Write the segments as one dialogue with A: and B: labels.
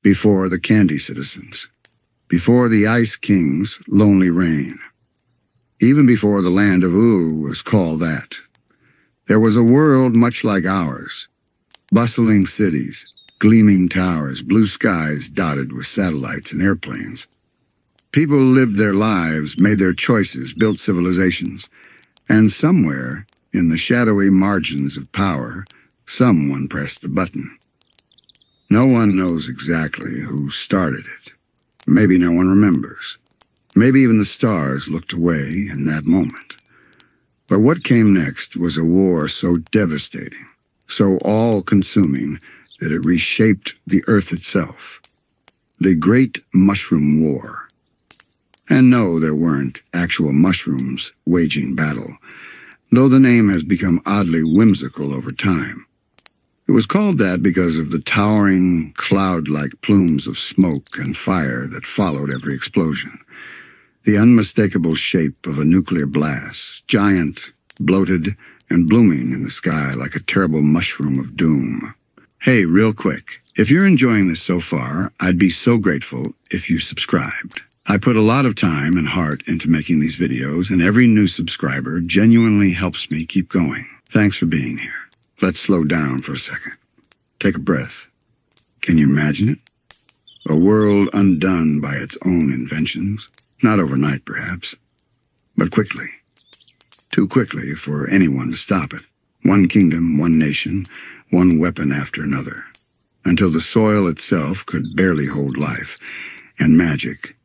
A: before the Candy Citizens, before the Ice King's lonely reign, even before the Land of Ooo was called that. There was a world much like ours, bustling cities, gleaming towers, blue skies dotted with satellites and airplanes. People lived their lives, made their choices, built civilizations, and somewhere, in the shadowy margins of power, someone pressed the button. No one knows exactly who started it. Maybe no one remembers. Maybe even the stars looked away in that moment. But what came next was a war so devastating, so all-consuming, that it reshaped the Earth itself. The Great Mushroom War. And no, there weren't actual mushrooms waging battle, though the name has become oddly whimsical over time. It was called that because of the towering, cloud-like plumes of smoke and fire that followed every explosion. The unmistakable shape of a nuclear blast, giant, bloated, and blooming in the sky like a terrible mushroom of doom. Hey, real quick, if you're enjoying this so far, I'd be so grateful if you subscribed. I put a lot of time and heart into making these videos, and every new subscriber genuinely helps me keep going. Thanks for being here. Let's slow down for a second. Take a breath. Can you imagine it? A world undone by its own inventions. Not overnight, perhaps, but quickly. Too quickly for anyone to stop it. One kingdom, one nation, one weapon after another. Until the soil itself could barely hold life, and magic,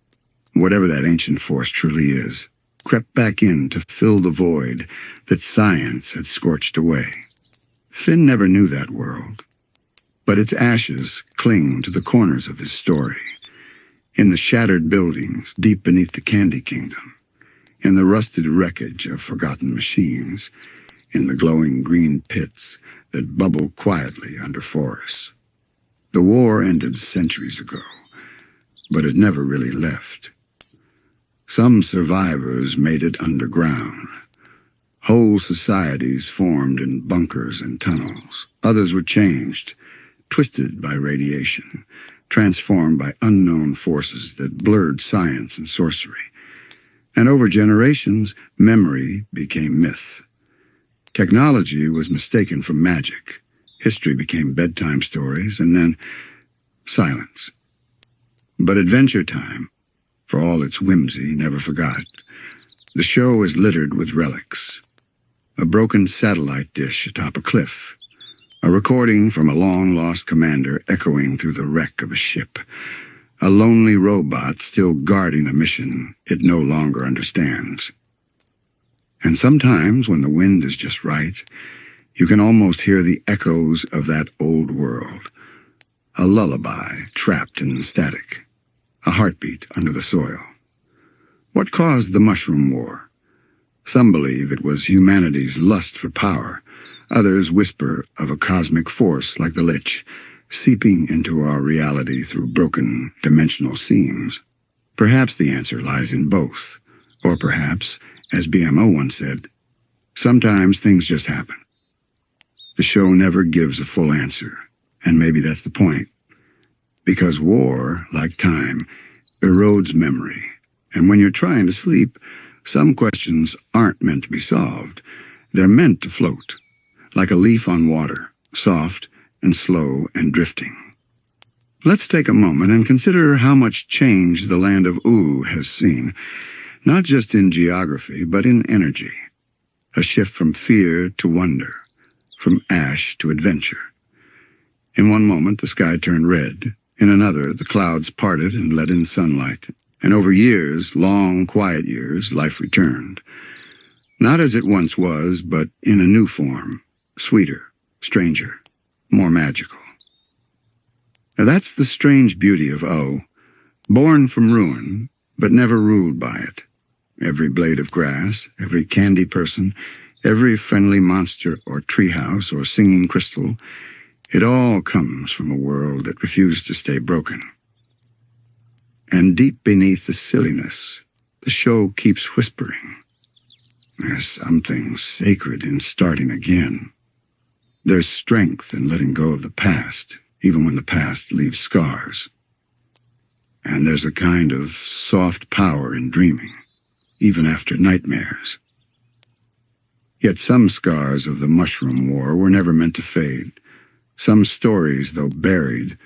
A: whatever that ancient force truly is, crept back in to fill the void that science had scorched away. Finn never knew that world, but its ashes cling to the corners of his story, in the shattered buildings deep beneath the Candy Kingdom, in the rusted wreckage of forgotten machines, in the glowing green pits that bubble quietly under forests. The war ended centuries ago, but it never really left. Some survivors made it underground. Whole societies formed in bunkers and tunnels. Others were changed, twisted by radiation, transformed by unknown forces that blurred science and sorcery. And over generations, memory became myth. Technology was mistaken for magic. History became bedtime stories, and then silence. But Adventure Time, for all its whimsy, never forgot. The show is littered with relics. A broken satellite dish atop a cliff. A recording from a long-lost commander echoing through the wreck of a ship. A lonely robot still guarding a mission it no longer understands. And sometimes, when the wind is just right, you can almost hear the echoes of that old world. A lullaby trapped in the static. A heartbeat under the soil. What caused the Mushroom War? Some believe it was humanity's lust for power. Others whisper of a cosmic force like the Lich, seeping into our reality through broken dimensional seams. Perhaps the answer lies in both. Or perhaps, as BMO once said, sometimes things just happen. The show never gives a full answer, and maybe that's the point. Because war, like time, erodes memory, and when you're trying to sleep, some questions aren't meant to be solved. They're meant to float, like a leaf on water, soft and slow and drifting. Let's take a moment and consider how much change the Land of Ooo has seen, not just in geography, but in energy. A shift from fear to wonder, from ash to adventure. In one moment, the sky turned red. In another, the clouds parted and let in sunlight. And over years, long, quiet years, life returned. Not as it once was, but in a new form. Sweeter, stranger, more magical. Now that's the strange beauty of Ooo. Born from ruin, but never ruled by it. Every blade of grass, every candy person, every friendly monster or treehouse or singing crystal, it all comes from a world that refused to stay broken. And deep beneath the silliness, the show keeps whispering. There's something sacred in starting again. There's strength in letting go of the past, even when the past leaves scars. and there's a kind of soft power in dreaming, even after nightmares. Yet some scars of the Mushroom War were never meant to fade. Some stories, though buried,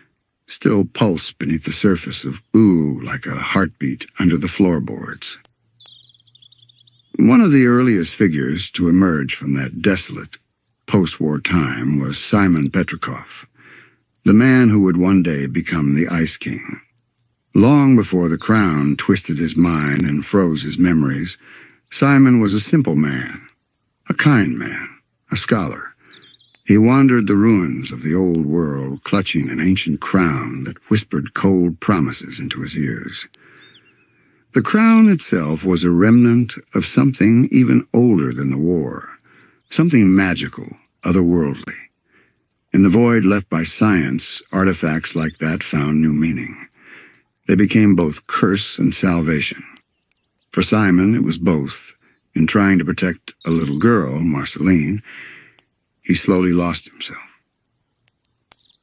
A: still pulse beneath the surface of Ooo like a heartbeat under the floorboards. One of the earliest figures to emerge from that desolate, post-war time was Simon Petrikov, the man who would one day become the Ice King. Long before the crown twisted his mind and froze his memories, Simon was a simple man, a kind man, a scholar. He wandered the ruins of the old world, clutching an ancient crown that whispered cold promises into his ears. The crown itself was a remnant of something even older than the war, something magical, otherworldly. In the void left by science, artifacts like that found new meaning. They became both curse and salvation. For Simon, it was both. In trying to protect a little girl, Marceline, he slowly lost himself.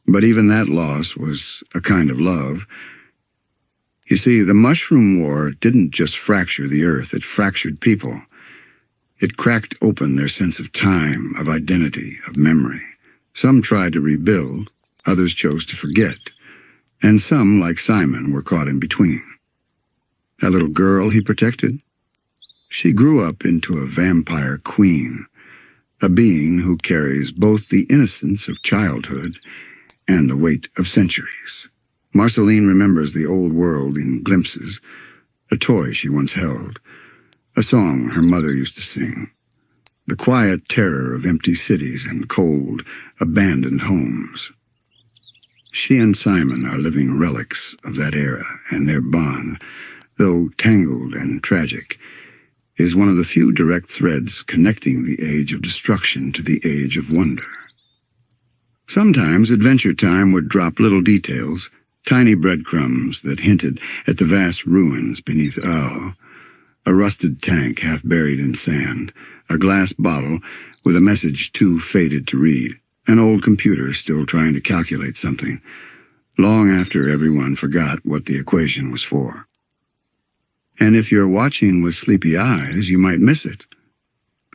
A: But even that loss was a kind of love. You see, the Mushroom War didn't just fracture the earth, it fractured people. It cracked open their sense of time, of identity, of memory. Some tried to rebuild, others chose to forget, and some, like Simon, were caught in between. That little girl he protected? She grew up into a vampire queen, a being who carries both the innocence of childhood and the weight of centuries. Marceline remembers the old world in glimpses, a toy she once held, a song her mother used to sing, the quiet terror of empty cities and cold, abandoned homes. She and Simon are living relics of that era, and their bond, though tangled and tragic, is one of the few direct threads connecting the age of destruction to the age of wonder. Sometimes Adventure Time would drop little details, tiny breadcrumbs that hinted at the vast ruins beneath Ooo, a rusted tank half buried in sand, a glass bottle with a message too faded to read, an old computer still trying to calculate something, long after everyone forgot what the equation was for. And if you're watching with sleepy eyes, you might miss it.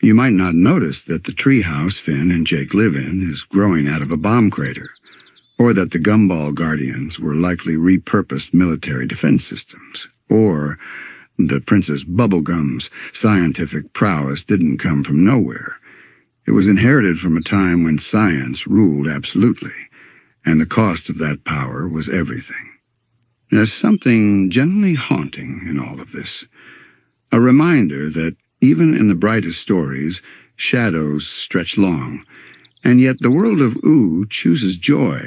A: You might not notice that the treehouse Finn and Jake live in is growing out of a bomb crater, or that the Gumball Guardians were likely repurposed military defense systems, or that Princess Bubblegum's scientific prowess didn't come from nowhere. It was inherited from a time when science ruled absolutely, and the cost of that power was everything. There's something gently haunting in all of this, a reminder that even in the brightest stories, shadows stretch long, and yet the world of Ooo chooses joy.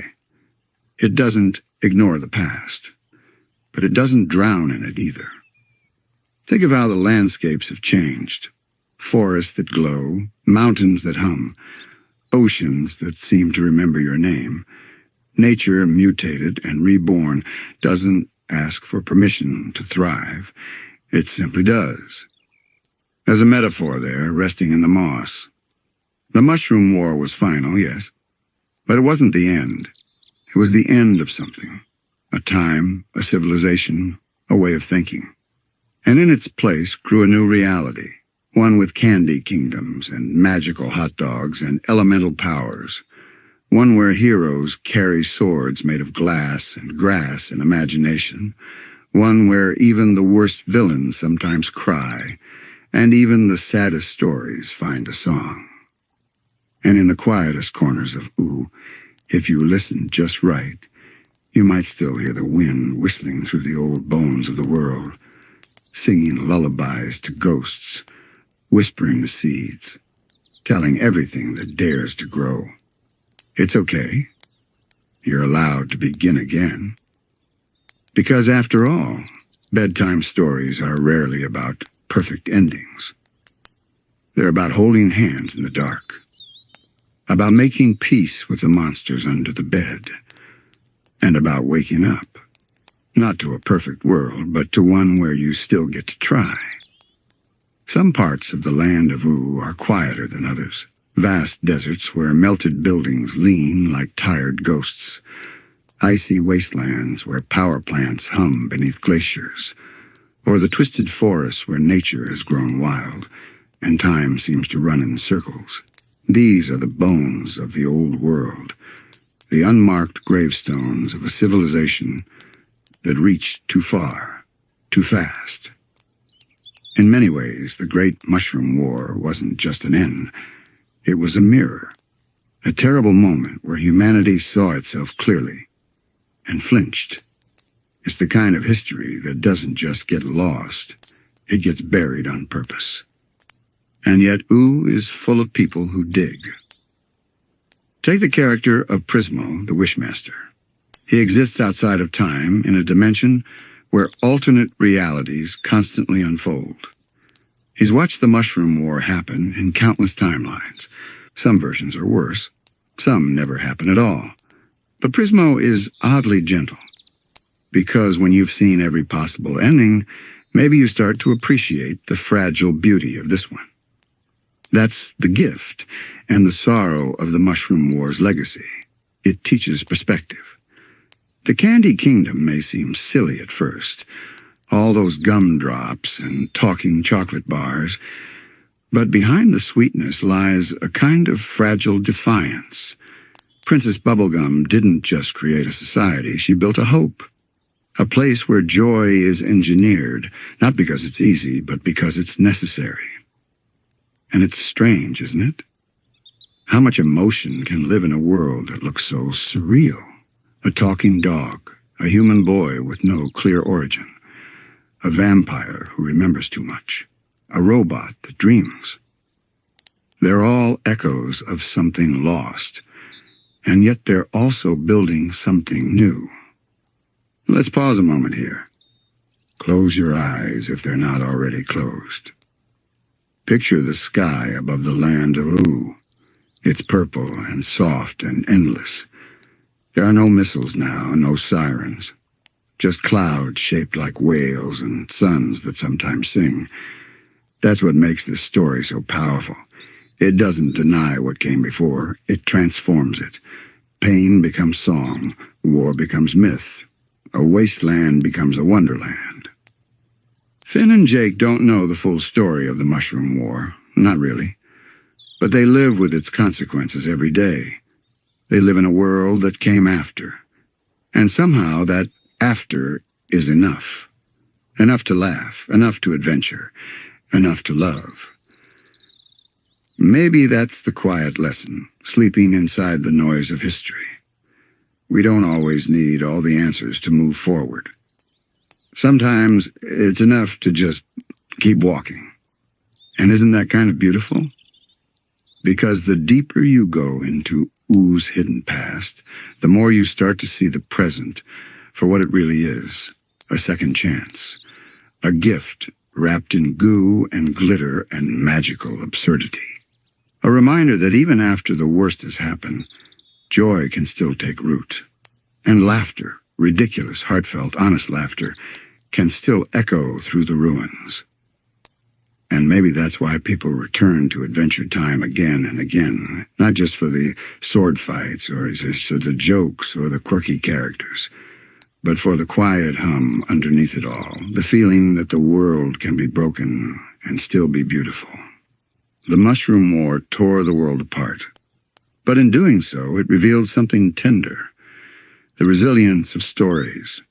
A: It doesn't ignore the past, but it doesn't drown in it either. Think of how the landscapes have changed. Forests that glow, mountains that hum, oceans that seem to remember your name. Nature, mutated and reborn, doesn't ask for permission to thrive. It simply does. There's a metaphor there, resting in the moss. The Mushroom War was final, yes, but it wasn't the end. It was the end of something, a time, a civilization, a way of thinking. And in its place grew a new reality, one with candy kingdoms and magical hot dogs and elemental powers, one where heroes carry swords made of glass and grass and imagination, one where even the worst villains sometimes cry, and even the saddest stories find a song. And in the quietest corners of Ooo, if you listen just right, you might still hear the wind whistling through the old bones of the world, singing lullabies to ghosts, whispering the seeds, telling everything that dares to grow. It's okay. You're allowed to begin again. Because after all, bedtime stories are rarely about perfect endings. They're about holding hands in the dark, about making peace with the monsters under the bed, and about waking up, not to a perfect world, but to one where you still get to try. Some parts of the Land of Ooo are quieter than others, vast deserts where melted buildings lean like tired ghosts, icy wastelands where power plants hum beneath glaciers, or the twisted forests where nature has grown wild and time seems to run in circles. These are the bones of the old world, the unmarked gravestones of a civilization that reached too far, too fast. In many ways, the Great Mushroom War wasn't just an end. It was a mirror, a terrible moment where humanity saw itself clearly and flinched. It's the kind of history that doesn't just get lost, it gets buried on purpose. And yet Ooo is full of people who dig. Take the character of Prismo, the Wishmaster. He exists outside of time in a dimension where alternate realities constantly unfold. He's watched the Mushroom War happen in countless timelines. Some versions are worse. Some never happen at all. But Prismo is oddly gentle. Because when you've seen every possible ending, maybe you start to appreciate the fragile beauty of this one. That's the gift and the sorrow of the Mushroom War's legacy. It teaches perspective. The Candy Kingdom may seem silly at first, all those gumdrops and talking chocolate bars, but behind the sweetness lies a kind of fragile defiance. Princess Bubblegum didn't just create a society, she built a hope. A place where joy is engineered, not because it's easy, but because it's necessary. And it's strange, isn't it? How much emotion can live in a world that looks so surreal? A talking dog, a human boy with no clear origin, a vampire who remembers too much, a robot that dreams. They're all echoes of something lost, and yet they're also building something new. Let's pause a moment here. Close your eyes if they're not already closed. Picture the sky above the Land of Ooo. It's purple and soft and endless. There are no missiles now, no sirens. Just clouds shaped like whales and suns that sometimes sing. That's what makes this story so powerful. It doesn't deny what came before, it transforms it. Pain becomes song, war becomes myth. A wasteland becomes a wonderland. Finn and Jake don't know the full story of the Mushroom War, not really. But they live with its consequences every day. They live in a world that came after. And somehow that after is enough. Enough to laugh, enough to adventure, enough to love. Maybe that's the quiet lesson, sleeping inside the noise of history. We don't always need all the answers to move forward. Sometimes it's enough to just keep walking. And isn't that kind of beautiful? Because the deeper you go into Oo's hidden past, the more you start to see the present for what it really is, a second chance, a gift wrapped in goo and glitter and magical absurdity. A reminder that even after the worst has happened, joy can still take root. And laughter, ridiculous, heartfelt, honest laughter, can still echo through the ruins. And maybe that's why people return to Adventure Time again and again, not just for the sword fights or the jokes or the quirky characters, but for the quiet hum underneath it all, the feeling that the world can be broken and still be beautiful. The Mushroom War tore the world apart, but in doing so, it revealed something tender, the resilience of stories,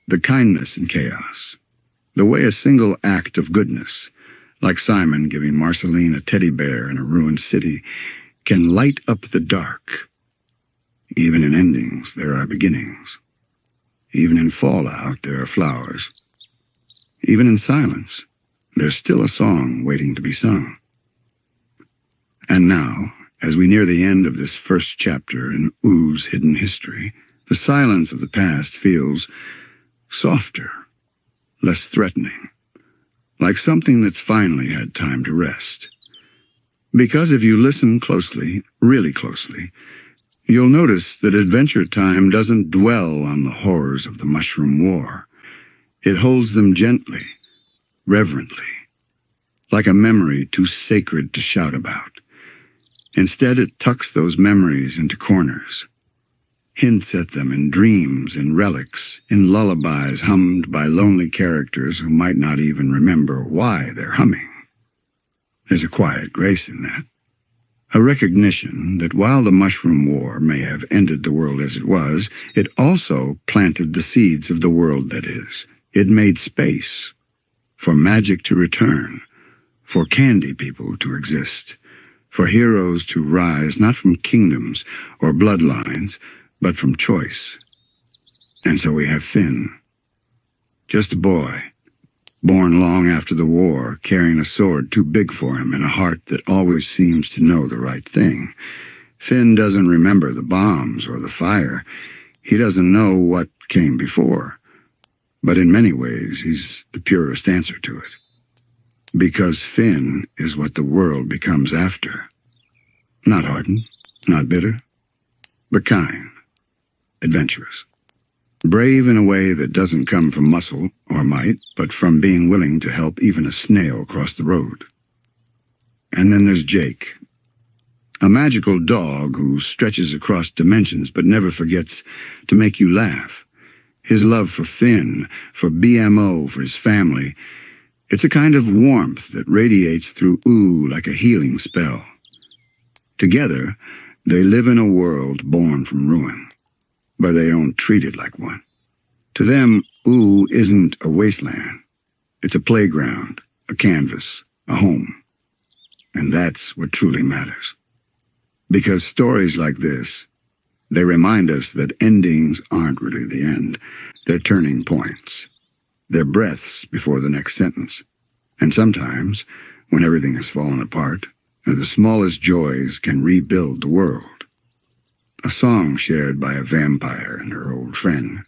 A: the kindness in chaos, the way a single act of goodness, like Simon giving Marceline a teddy bear in a ruined city, can light up the dark. Even in endings, there are beginnings. Even in fallout, there are flowers. Even in silence, there's still a song waiting to be sung. And now, as we near the end of this first chapter in Oo's hidden history, the silence of the past feels softer, less threatening, like something that's finally had time to rest. Because if you listen closely, really closely, you'll notice that Adventure Time doesn't dwell on the horrors of the Mushroom War. It holds them gently, reverently, like a memory too sacred to shout about. Instead, it tucks those memories into corners, hints at them in dreams, in relics, in lullabies hummed by lonely characters who might not even remember why they're humming. There's a quiet grace in that. A recognition that while the Mushroom War may have ended the world as it was, it also planted the seeds of the world that is. It made space for magic to return, for candy people to exist, for heroes to rise not from kingdoms or bloodlines, but from choice. And so we have Finn, just a boy, born long after the war, carrying a sword too big for him and a heart that always seems to know the right thing. Finn doesn't remember the bombs or the fire. He doesn't know what came before. But in many ways, he's the purest answer to it. Because Finn is what the world becomes after. Not hardened, not bitter, but kind, adventurous. Brave in a way that doesn't come from muscle or might, but from being willing to help even a snail cross the road. And then there's Jake, a magical dog who stretches across dimensions but never forgets to make you laugh. His love for Finn, for BMO, for his family, it's a kind of warmth that radiates through Ooo like a healing spell. Together, they live in a world born from ruin, but they don't treat it like one. To them, Ooo isn't a wasteland. It's a playground, a canvas, a home. And that's what truly matters. Because stories like this, they remind us that endings aren't really the end. They're turning points. They're breaths before the next sentence. And sometimes, when everything has fallen apart, the smallest joys can rebuild the world. A song shared by a vampire and her old friend.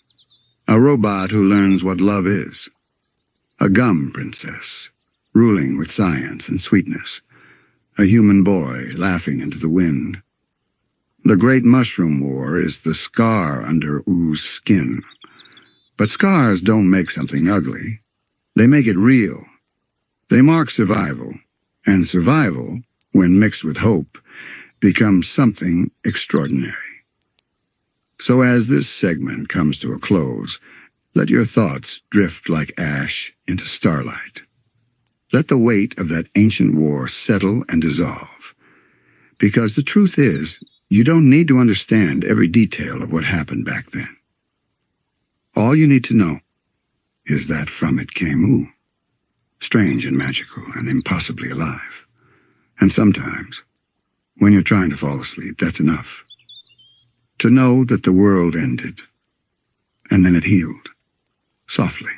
A: A robot who learns what love is. A gum princess, ruling with science and sweetness. A human boy laughing into the wind. The Great Mushroom War is the scar under Oo's skin. But scars don't make something ugly. They make it real. They mark survival. And survival, when mixed with hope, becomes something extraordinary. So as this segment comes to a close, let your thoughts drift like ash into starlight. Let the weight of that ancient war settle and dissolve. Because the truth is, you don't need to understand every detail of what happened back then. All you need to know is that from it came Ooo, strange and magical and impossibly alive. And sometimes, when you're trying to fall asleep, that's enough. To know that the world ended, and then it healed, softly,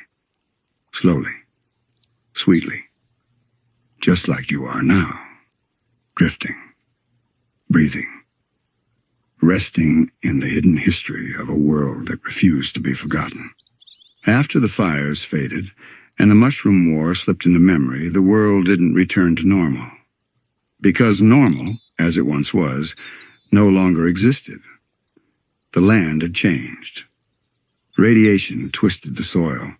A: slowly, sweetly, just like you are now, drifting, breathing, resting in the hidden history of a world that refused to be forgotten. After the fires faded and the Mushroom War slipped into memory, the world didn't return to normal. Because normal, as it once was, no longer existed. The land had changed. Radiation twisted the soil.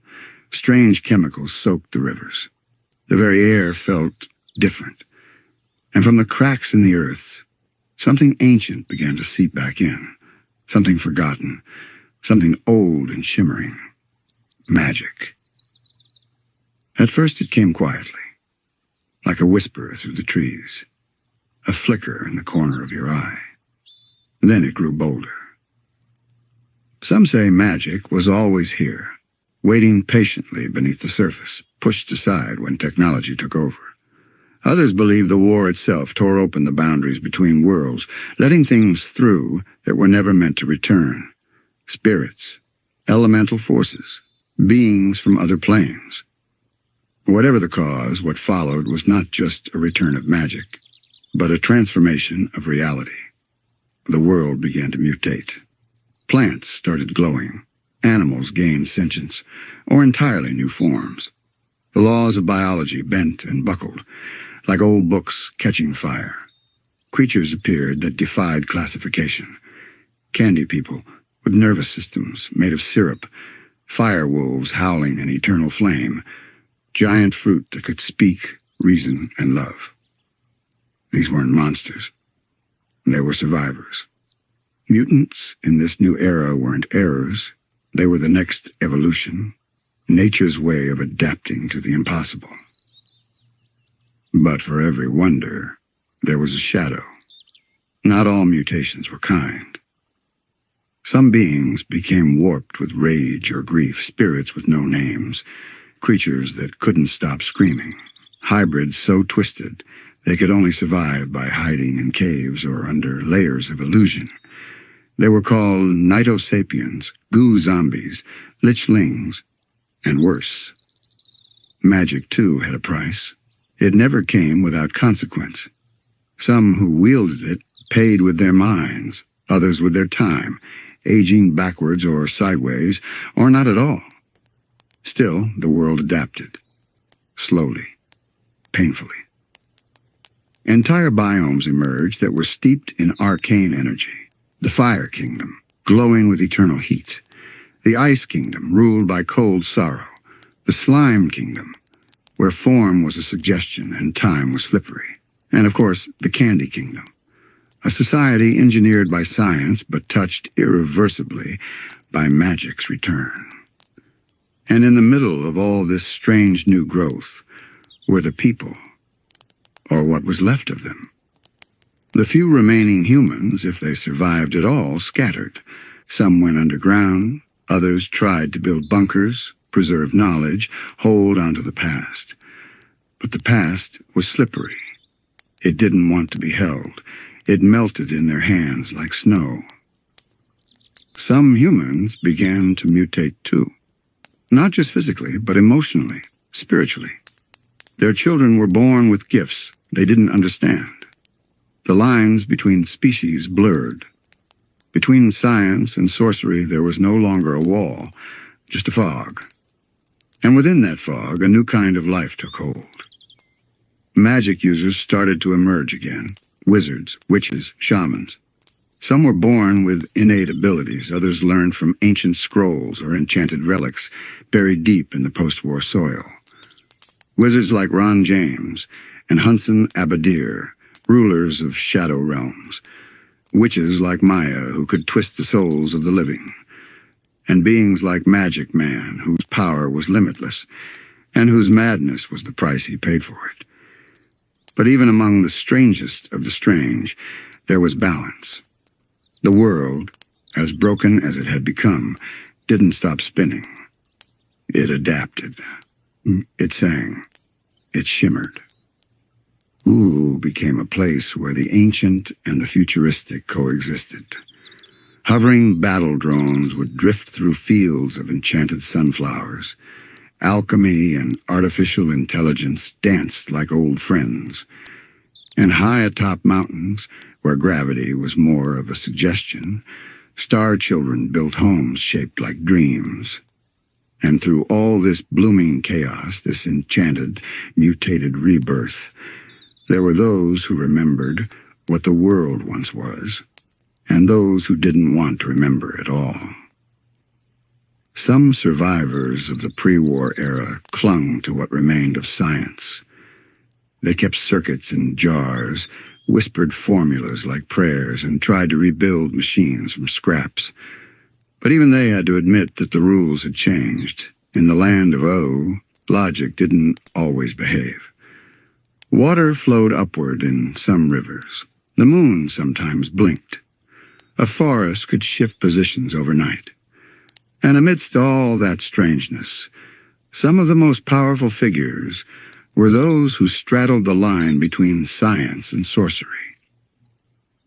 A: Strange chemicals soaked the rivers. The very air felt different. And from the cracks in the earth, something ancient began to seep back in. Something forgotten. Something old and shimmering. Magic. At first it came quietly, like a whisper through the trees, a flicker in the corner of your eye. Then it grew bolder. Some say magic was always here, waiting patiently beneath the surface, pushed aside when technology took over. Others believe the war itself tore open the boundaries between worlds, letting things through that were never meant to return. Spirits, elemental forces, beings from other planes. Whatever the cause, what followed was not just a return of magic, but a transformation of reality. The world began to mutate. Plants started glowing. Animals gained sentience, or entirely new forms. The laws of biology bent and buckled, like old books catching fire. Creatures appeared that defied classification. Candy people with nervous systems made of syrup, fire wolves howling in eternal flame, giant fruit that could speak, reason, and love. These weren't monsters. They were survivors. Mutants in this new era weren't errors. They were the next evolution, nature's way of adapting to the impossible. But for every wonder, there was a shadow. Not all mutations were kind. Some beings became warped with rage or grief, spirits with no names, creatures that couldn't stop screaming, hybrids so twisted they could only survive by hiding in caves or under layers of illusion. They were called Nightosapiens, goo zombies, lichlings, and worse. Magic, too, had a price. It never came without consequence. Some who wielded it paid with their minds, others with their time, aging backwards or sideways, or not at all. Still, the world adapted. Slowly. Painfully. Entire biomes emerged that were steeped in arcane energy. The Fire Kingdom, glowing with eternal heat. The Ice Kingdom, ruled by cold sorrow. The Slime Kingdom, where form was a suggestion and time was slippery. And, of course, the Candy Kingdom, a society engineered by science but touched irreversibly by magic's return. And in the middle of all this strange new growth were the people, or what was left of them. The few remaining humans, if they survived at all, scattered. Some went underground, others tried to build bunkers, preserve knowledge, hold onto the past. But the past was slippery. It didn't want to be held. It melted in their hands like snow. Some humans began to mutate too. Not just physically, but emotionally, spiritually. Their children were born with gifts they didn't understand. The lines between species blurred. Between science and sorcery there was no longer a wall, just a fog. And within that fog, a new kind of life took hold. Magic users started to emerge again. Wizards, witches, shamans. Some were born with innate abilities, others learned from ancient scrolls or enchanted relics buried deep in the post-war soil. Wizards like Ron James and Hunson Abadir, rulers of shadow realms. Witches like Maya, who could twist the souls of the living. And beings like Magic Man, whose power was limitless, and whose madness was the price he paid for it. But even among the strangest of the strange, there was balance. The world, as broken as it had become, didn't stop spinning. It adapted. It sang. It shimmered. Ooo became a place where the ancient and the futuristic coexisted. Hovering battle drones would drift through fields of enchanted sunflowers. Alchemy and artificial intelligence danced like old friends. And high atop mountains, where gravity was more of a suggestion, star children built homes shaped like dreams. And through all this blooming chaos, this enchanted, mutated rebirth, there were those who remembered what the world once was, and those who didn't want to remember at all. Some survivors of the pre-war era clung to what remained of science. They kept circuits in jars, whispered formulas like prayers, and tried to rebuild machines from scraps. But even they had to admit that the rules had changed. In the Land of Ooo, logic didn't always behave. Water flowed upward in some rivers. The moon sometimes blinked. A forest could shift positions overnight. And amidst all that strangeness, some of the most powerful figures were those who straddled the line between science and sorcery.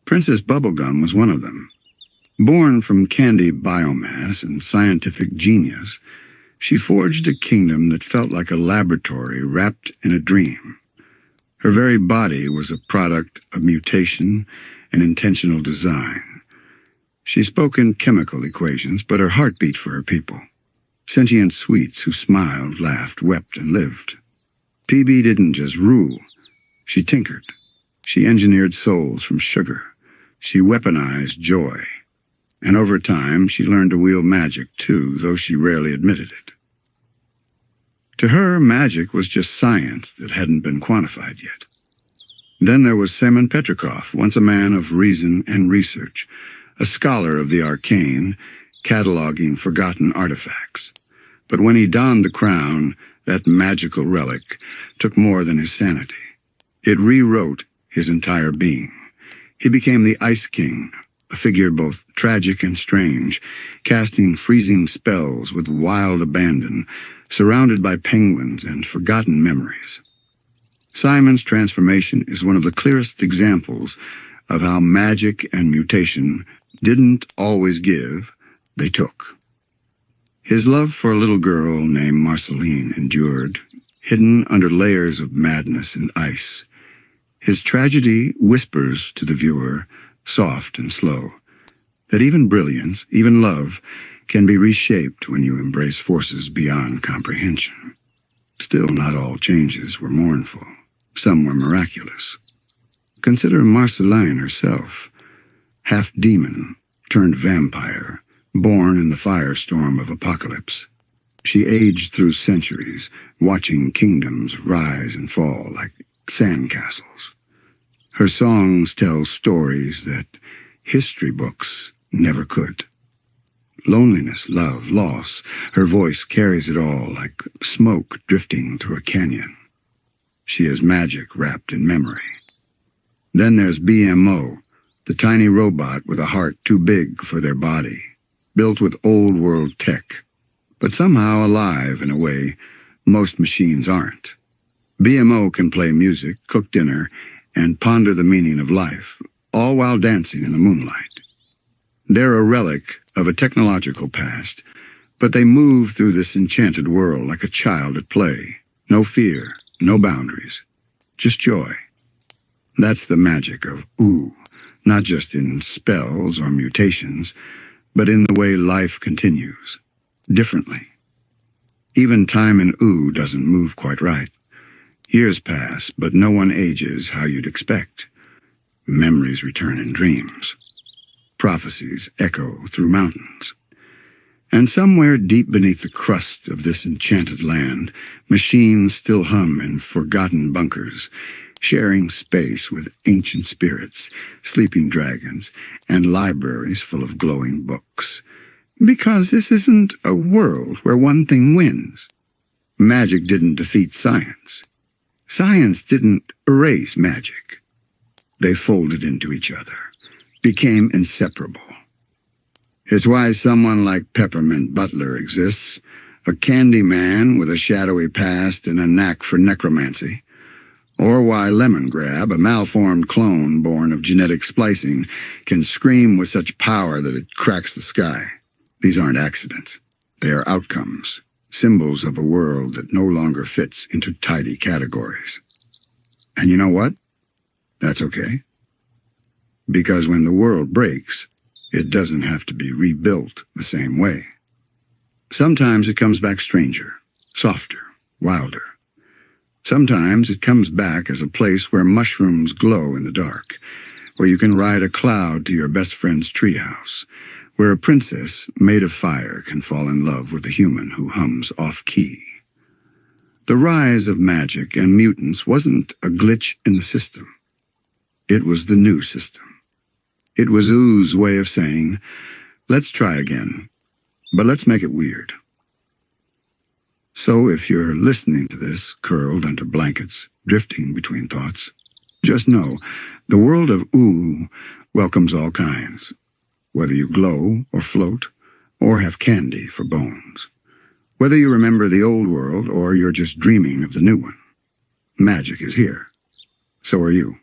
A: Princess Bubblegum was one of them. Born from candy biomass and scientific genius, she forged a kingdom that felt like a laboratory wrapped in a dream. Her very body was a product of mutation and intentional design. She spoke in chemical equations, but her heart beat for her people. Sentient sweets who smiled, laughed, wept, and lived. PB didn't just rule. She tinkered. She engineered souls from sugar. She weaponized joy. And over time, she learned to wield magic, too, though she rarely admitted it. To her, magic was just science that hadn't been quantified yet. Then there was Simon Petrikov, once a man of reason and research, a scholar of the arcane, cataloging forgotten artifacts. But when he donned the crown, that magical relic took more than his sanity. It rewrote his entire being. He became the Ice King, a figure both tragic and strange, casting freezing spells with wild abandon, surrounded by penguins and forgotten memories. Simon's transformation is one of the clearest examples of how magic and mutation didn't always give, they took. His love for a little girl named Marceline endured, hidden under layers of madness and ice. His tragedy whispers to the viewer, soft and slow, that even brilliance, even love, can be reshaped when you embrace forces beyond comprehension. Still, not all changes were mournful. Some were miraculous. Consider Marceline herself, half demon turned vampire, born in the firestorm of apocalypse. She aged through centuries, watching kingdoms rise and fall like sandcastles. Her songs tell stories that history books never could. Loneliness, love, loss, her voice carries it all like smoke drifting through a canyon. She is magic wrapped in memory. Then there's BMO, the tiny robot with a heart too big for their body, built with old-world tech, but somehow alive in a way most machines aren't. BMO can play music, cook dinner, and ponder the meaning of life, all while dancing in the moonlight. They're a relic of a technological past, but they move through this enchanted world like a child at play. No fear, no boundaries, just joy. That's the magic of Ooo, not just in spells or mutations, but in the way life continues, differently. Even time in Ooo doesn't move quite right. Years pass, but no one ages how you'd expect. Memories return in dreams. Prophecies echo through mountains. And somewhere deep beneath the crust of this enchanted land, machines still hum in forgotten bunkers, sharing space with ancient spirits, sleeping dragons, and libraries full of glowing books. Because this isn't a world where one thing wins. Magic didn't defeat science. Science didn't erase magic. They folded into each other, became inseparable. It's why someone like Peppermint Butler exists, a candy man with a shadowy past and a knack for necromancy. Or why Lemon Grab, a malformed clone born of genetic splicing, can scream with such power that it cracks the sky. These aren't accidents. They are outcomes, symbols of a world that no longer fits into tidy categories. And you know what? That's okay. Because when the world breaks, it doesn't have to be rebuilt the same way. Sometimes it comes back stranger, softer, wilder. Sometimes it comes back as a place where mushrooms glow in the dark, where you can ride a cloud to your best friend's treehouse, where a princess made of fire can fall in love with a human who hums off-key. The rise of magic and mutants wasn't a glitch in the system. It was the new system. It was Oo's way of saying, let's try again, but let's make it weird. So if you're listening to this, curled under blankets, drifting between thoughts, just know the world of Ooo welcomes all kinds, whether you glow or float or have candy for bones. Whether you remember the old world or you're just dreaming of the new one, magic is here. So are you.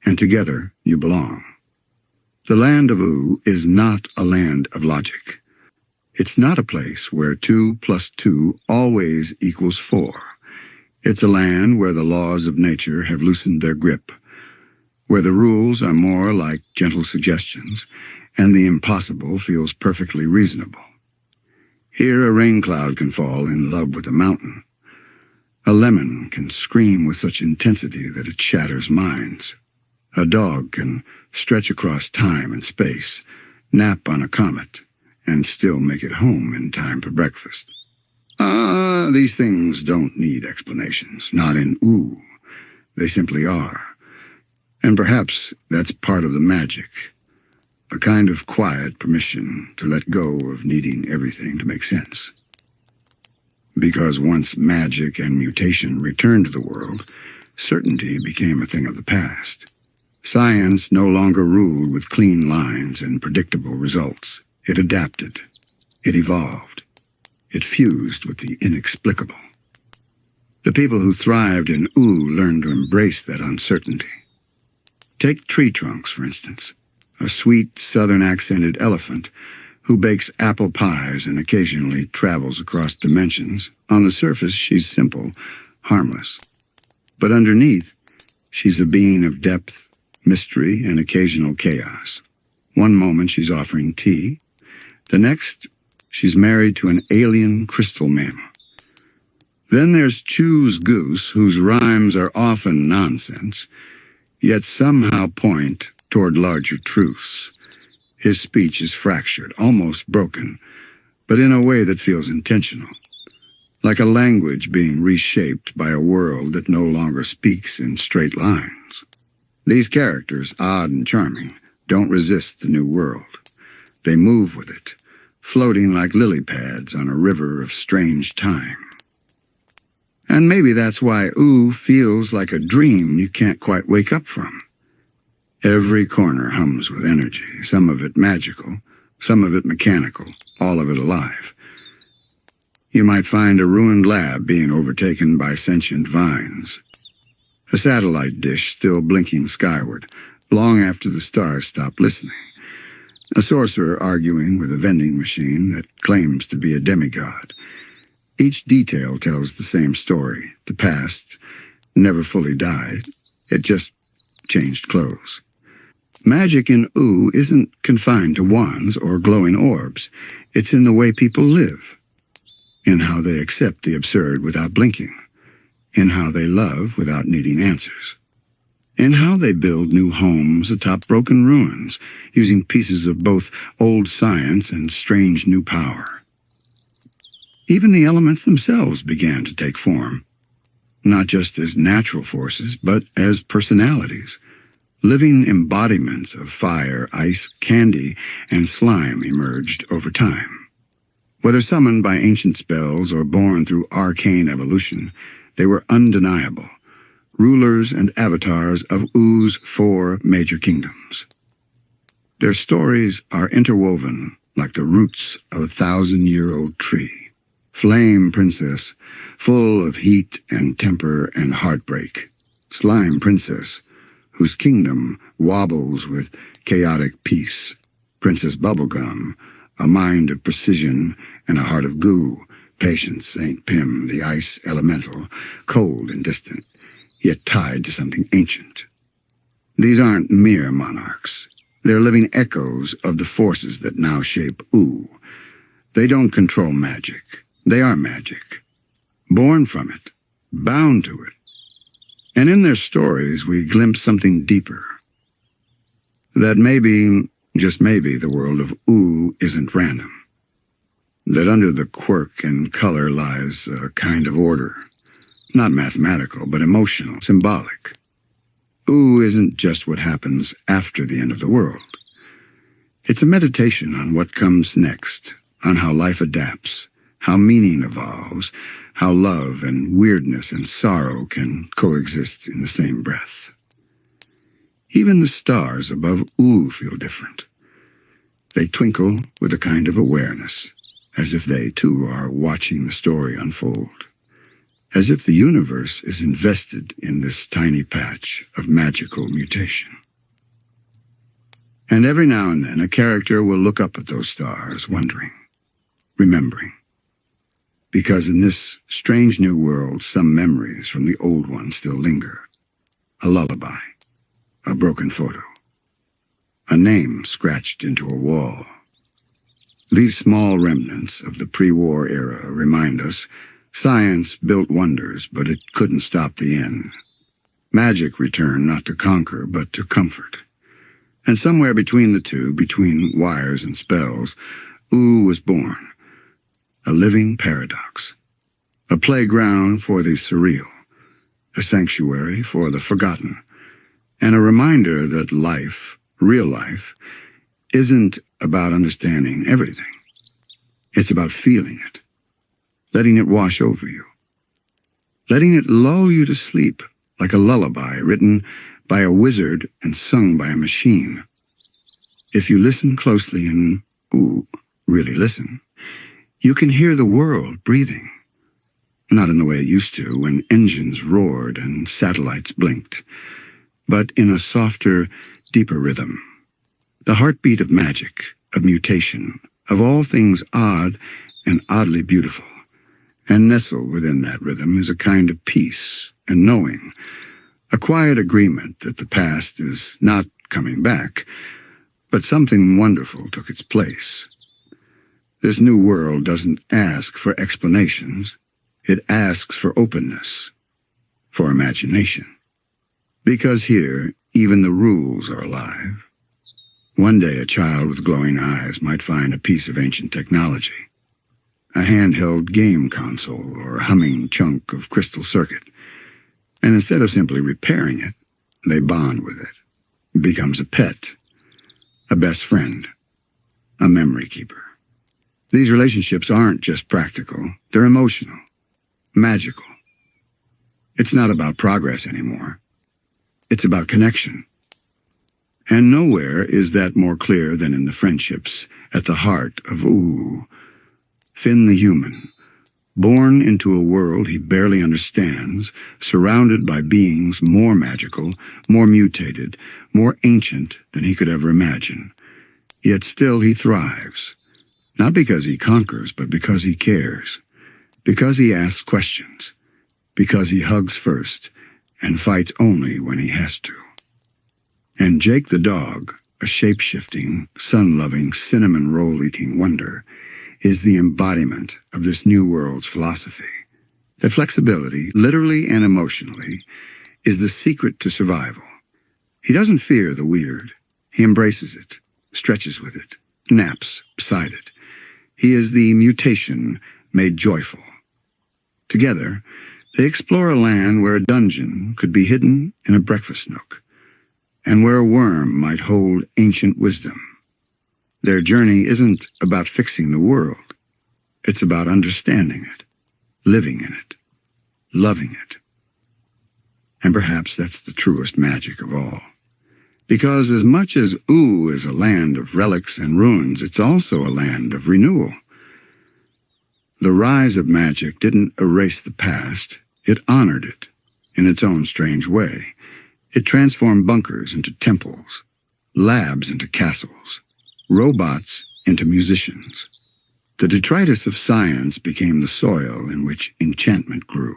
A: And together you belong. The Land of Ooo is not a land of logic. It's not a place where 2 + 2 always equals 4. It's a land where the laws of nature have loosened their grip, where the rules are more like gentle suggestions, and the impossible feels perfectly reasonable. Here a rain cloud can fall in love with a mountain. A lemon can scream with such intensity that it shatters minds. A dog can stretch across time and space, nap on a comet, and still make it home in time for breakfast. These things don't need explanations, not in Ooo. They simply are. And perhaps that's part of the magic. a kind of quiet permission to let go of needing everything to make sense. Because once magic and mutation returned to the world, certainty became a thing of the past. Science no longer ruled with clean lines and predictable results. It adapted. It evolved. It fused with the inexplicable. The people who thrived in Ooo learned to embrace that uncertainty. Take tree trunks, for instance, a sweet, southern-accented elephant who bakes apple pies and occasionally travels across dimensions. On the surface, she's simple, harmless. But underneath, she's a being of depth, mystery, and occasional chaos. One moment she's offering tea. The next, she's married to an alien crystal mammal. Then there's Chew's Goose, whose rhymes are often nonsense, yet somehow point toward larger truths. His speech is fractured, almost broken, but in a way that feels intentional, like a language being reshaped by a world that no longer speaks in straight lines. These characters, odd and charming, don't resist the new world. They move with it, floating like lily pads on a river of strange time. And maybe that's why Ooo feels like a dream you can't quite wake up from. Every corner hums with energy, some of it magical, some of it mechanical, all of it alive. You might find a ruined lab being overtaken by sentient vines, a satellite dish still blinking skyward, long after the stars stop listening, a sorcerer arguing with a vending machine that claims to be a demigod. Each detail tells the same story. The past never fully died. It just changed clothes. Magic in Ooo isn't confined to wands or glowing orbs. It's in the way people live, in how they accept the absurd without blinking, in how they love without needing answers, in how they build new homes atop broken ruins, using pieces of both old science and strange new power. Even the elements themselves began to take form, not just as natural forces, but as personalities. Living embodiments of fire, ice, candy, and slime emerged over time. Whether summoned by ancient spells or born through arcane evolution, they were undeniable, rulers and avatars of Oo's 4 major kingdoms. Their stories are interwoven like the roots of a 1,000-year-old tree. Flame Princess, full of heat and temper and heartbreak. Slime Princess, whose kingdom wobbles with chaotic peace. Princess Bubblegum, a mind of precision and a heart of goo. Patience St. Pim, the ice elemental, cold and distant, yet tied to something ancient. These aren't mere monarchs. They're living echoes of the forces that now shape Ooo. They don't control magic. They are magic. Born from it. Bound to it. And in their stories, we glimpse something deeper. That maybe, just maybe, the world of Ooo isn't random. That under the quirk and color lies a kind of order. Not mathematical, but emotional, symbolic. Ooo isn't just what happens after the end of the world. It's a meditation on what comes next, on how life adapts, how meaning evolves, how love and weirdness and sorrow can coexist in the same breath. Even the stars above Ooo feel different. They twinkle with a kind of awareness, as if they too are watching the story unfold, as if the universe is invested in this tiny patch of magical mutation. And every now and then a character will look up at those stars, wondering, remembering. Because in this strange new world, some memories from the old one still linger. A lullaby, a broken photo, a name scratched into a wall. These small remnants of the pre-war era remind us science built wonders, but it couldn't stop the end. Magic returned not to conquer, but to comfort. And somewhere between the two, between wires and spells, Ooo was born. A living paradox, a playground for the surreal, a sanctuary for the forgotten, and a reminder that life, real life, isn't about understanding everything. It's about feeling it, letting it wash over you, letting it lull you to sleep like a lullaby written by a wizard and sung by a machine. If you listen closely and, really listen, you can hear the world breathing. Not in the way it used to when engines roared and satellites blinked, but in a softer, deeper rhythm. The heartbeat of magic, of mutation, of all things odd and oddly beautiful. And nestled within that rhythm is a kind of peace and knowing, a quiet agreement that the past is not coming back, but something wonderful took its place. This new world doesn't ask for explanations. It asks for openness, for imagination. Because here, even the rules are alive. One day a child with glowing eyes might find a piece of ancient technology, a handheld game console or a humming chunk of crystal circuit, and instead of simply repairing it, they bond with it. It becomes a pet, a best friend, a memory keeper. These relationships aren't just practical, they're emotional, magical. It's not about progress anymore. It's about connection. And nowhere is that more clear than in the friendships at the heart of Ooo. Finn the human, born into a world he barely understands, surrounded by beings more magical, more mutated, more ancient than he could ever imagine. Yet still he thrives, not because he conquers, but because he cares, because he asks questions, because he hugs first and fights only when he has to. And Jake the dog, a shape-shifting, sun-loving, cinnamon roll-eating wonder, is the embodiment of this new world's philosophy. That flexibility, literally and emotionally, is the secret to survival. He doesn't fear the weird. He embraces it, stretches with it, naps beside it. He is the mutation made joyful. Together, they explore a land where a dungeon could be hidden in a breakfast nook, and where a worm might hold ancient wisdom. Their journey isn't about fixing the world. It's about understanding it, living in it, loving it. And perhaps that's the truest magic of all. Because as much as Ooo is a land of relics and ruins, it's also a land of renewal. The rise of magic didn't erase the past, it honored it in its own strange way. It transformed bunkers into temples, labs into castles, robots into musicians. The detritus of science became the soil in which enchantment grew.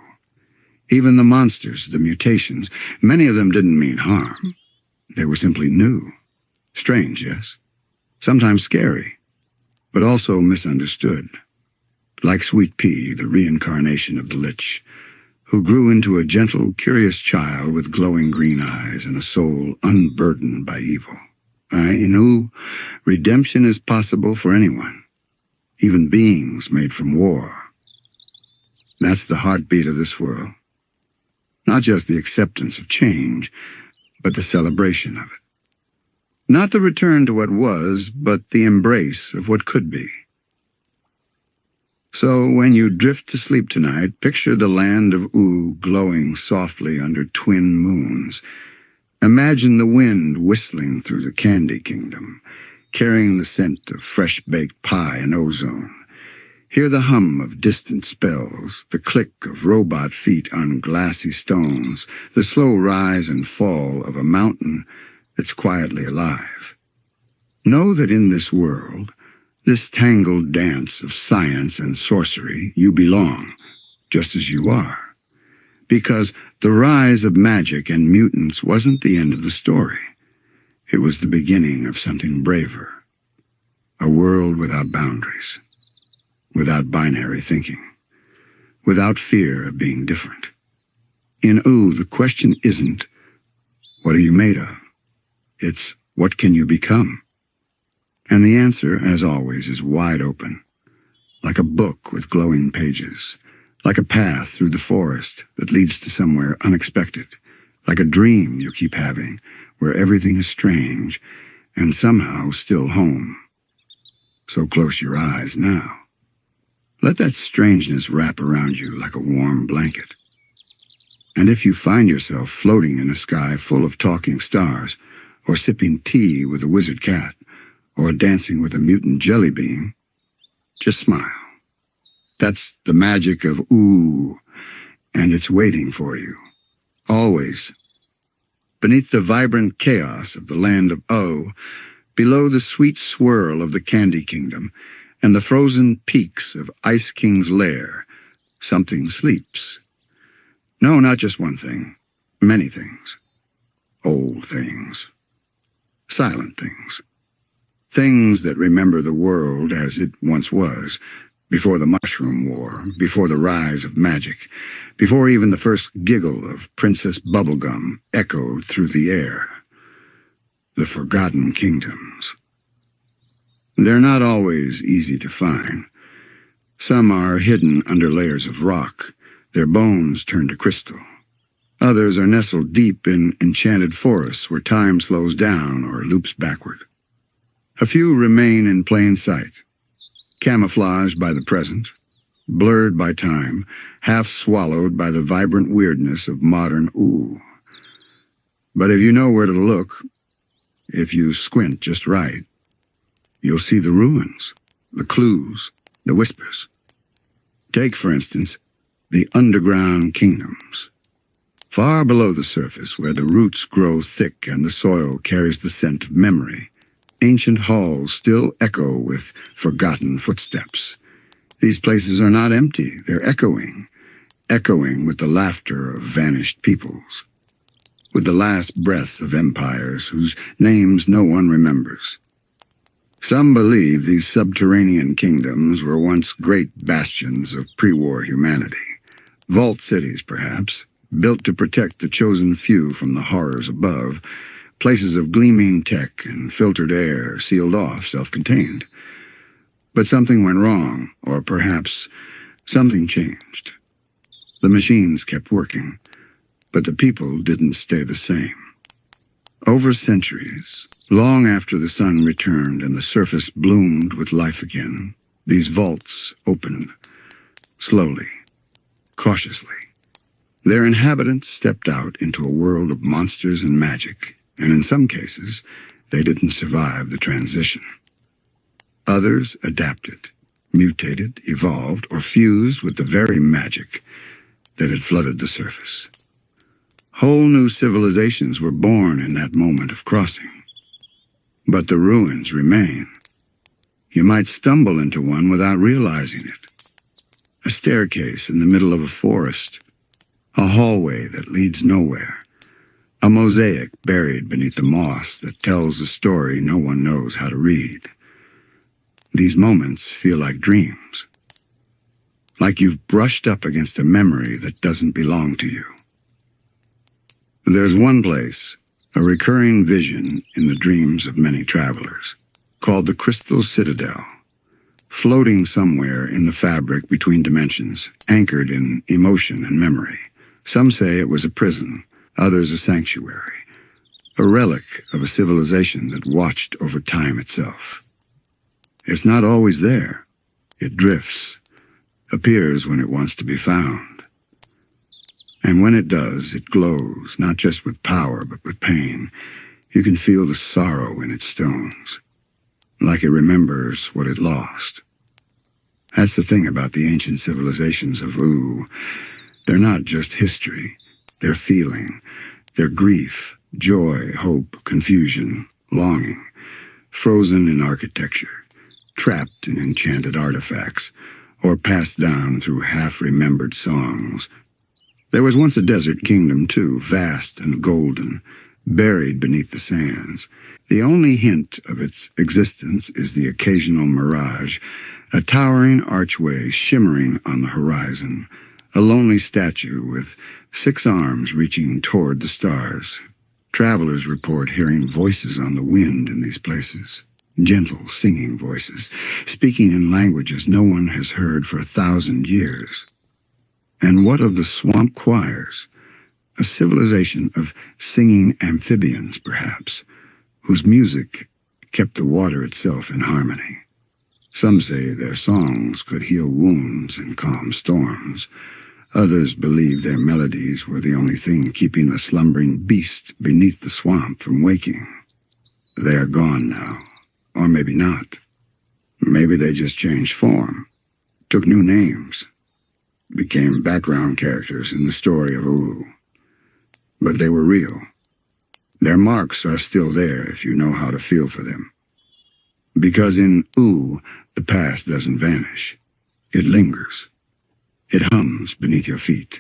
A: Even the monsters, the mutations, many of them didn't mean harm. They were simply new. Strange, yes. Sometimes scary, but also misunderstood. Like Sweet Pea, the reincarnation of the Lich, who grew into a gentle, curious child with glowing green eyes and a soul unburdened by evil. In Ooo, redemption is possible for anyone, even beings made from war. That's the heartbeat of this world. Not just the acceptance of change, but the celebration of it. Not the return to what was, but the embrace of what could be. So when you drift to sleep tonight, picture the land of Ooo glowing softly under twin moons. Imagine the wind whistling through the Candy Kingdom, carrying the scent of fresh-baked pie and ozone. Hear the hum of distant spells, the click of robot feet on glassy stones, the slow rise and fall of a mountain that's quietly alive. Know that in this world, this tangled dance of science and sorcery, you belong, just as you are. Because the rise of magic and mutants wasn't the end of the story. It was the beginning of something braver. A world without boundaries, without binary thinking, without fear of being different. In Ooo, the question isn't, what are you made of? It's, what can you become? And the answer, as always, is wide open, like a book with glowing pages, like a path through the forest that leads to somewhere unexpected, like a dream you keep having, where everything is strange, and somehow still home. So close your eyes now. Let that strangeness wrap around you like a warm blanket. And if you find yourself floating in a sky full of talking stars, or sipping tea with a wizard cat, or dancing with a mutant jelly bean, just smile. That's the magic of Ooo, and it's waiting for you, always. Beneath the vibrant chaos of the Land of Ooo, below the sweet swirl of the Candy Kingdom, and the frozen peaks of Ice King's lair, something sleeps. No, not just one thing, many things. Old things. Silent things. Things that remember the world as it once was, before the Mushroom War, before the rise of magic, before even the first giggle of Princess Bubblegum echoed through the air. The Forgotten Kingdoms. They're not always easy to find. Some are hidden under layers of rock, their bones turned to crystal. Others are nestled deep in enchanted forests where time slows down or loops backward. A few remain in plain sight, camouflaged by the present, blurred by time, half swallowed by the vibrant weirdness of modern Ooo. But if you know where to look, if you squint just right, you'll see the ruins, the clues, the whispers. Take, for instance, the underground kingdoms. Far below the surface, where the roots grow thick and the soil carries the scent of memory, ancient halls still echo with forgotten footsteps. These places are not empty, they're echoing with the laughter of vanished peoples, with the last breath of empires whose names no one remembers. Some believe these subterranean kingdoms were once great bastions of pre-war humanity, vault cities perhaps, built to protect the chosen few from the horrors above, places of gleaming tech and filtered air sealed off, self-contained. But something went wrong, or perhaps something changed. The machines kept working, but the people didn't stay the same. Over centuries, long after the sun returned and the surface bloomed with life again, these vaults opened, slowly, cautiously. Their inhabitants stepped out into a world of monsters and magic, and in some cases, they didn't survive the transition. Others adapted, mutated, evolved, or fused with the very magic that had flooded the surface. Whole new civilizations were born in that moment of crossing. But the ruins remain. You might stumble into one without realizing it. A staircase in the middle of a forest, a hallway that leads nowhere, a mosaic buried beneath the moss that tells a story no one knows how to read. These moments feel like dreams, like you've brushed up against a memory that doesn't belong to you. There's one place, a recurring vision in the dreams of many travelers, called the Crystal Citadel, floating somewhere in the fabric between dimensions, anchored in emotion and memory. Some say it was a prison, others a sanctuary, a relic of a civilization that watched over time itself. It's not always there. It drifts, appears when it wants to be found. And when it does, it glows, not just with power, but with pain. You can feel the sorrow in its stones, like it remembers what it lost. That's the thing about the ancient civilizations of Ooo. They're not just history. They're feeling. They're grief, joy, hope, confusion, longing, frozen in architecture, trapped in enchanted artifacts, or passed down through half-remembered songs. There was once a desert kingdom, too, vast and golden, buried beneath the sands. The only hint of its existence is the occasional mirage, a towering archway shimmering on the horizon, a lonely statue with 6 arms reaching toward the stars. Travelers report hearing voices on the wind in these places, gentle singing voices, speaking in languages no one has heard for 1,000 years. And what of the swamp choirs, a civilization of singing amphibians, perhaps, whose music kept the water itself in harmony. Some say their songs could heal wounds and calm storms. Others believe their melodies were the only thing keeping the slumbering beast beneath the swamp from waking. They are gone now, or maybe not. Maybe they just changed form, took new names, became background characters in the story of Ooo. But they were real. Their marks are still there if you know how to feel for them. Because in Ooo, the past doesn't vanish. It lingers. It hums beneath your feet.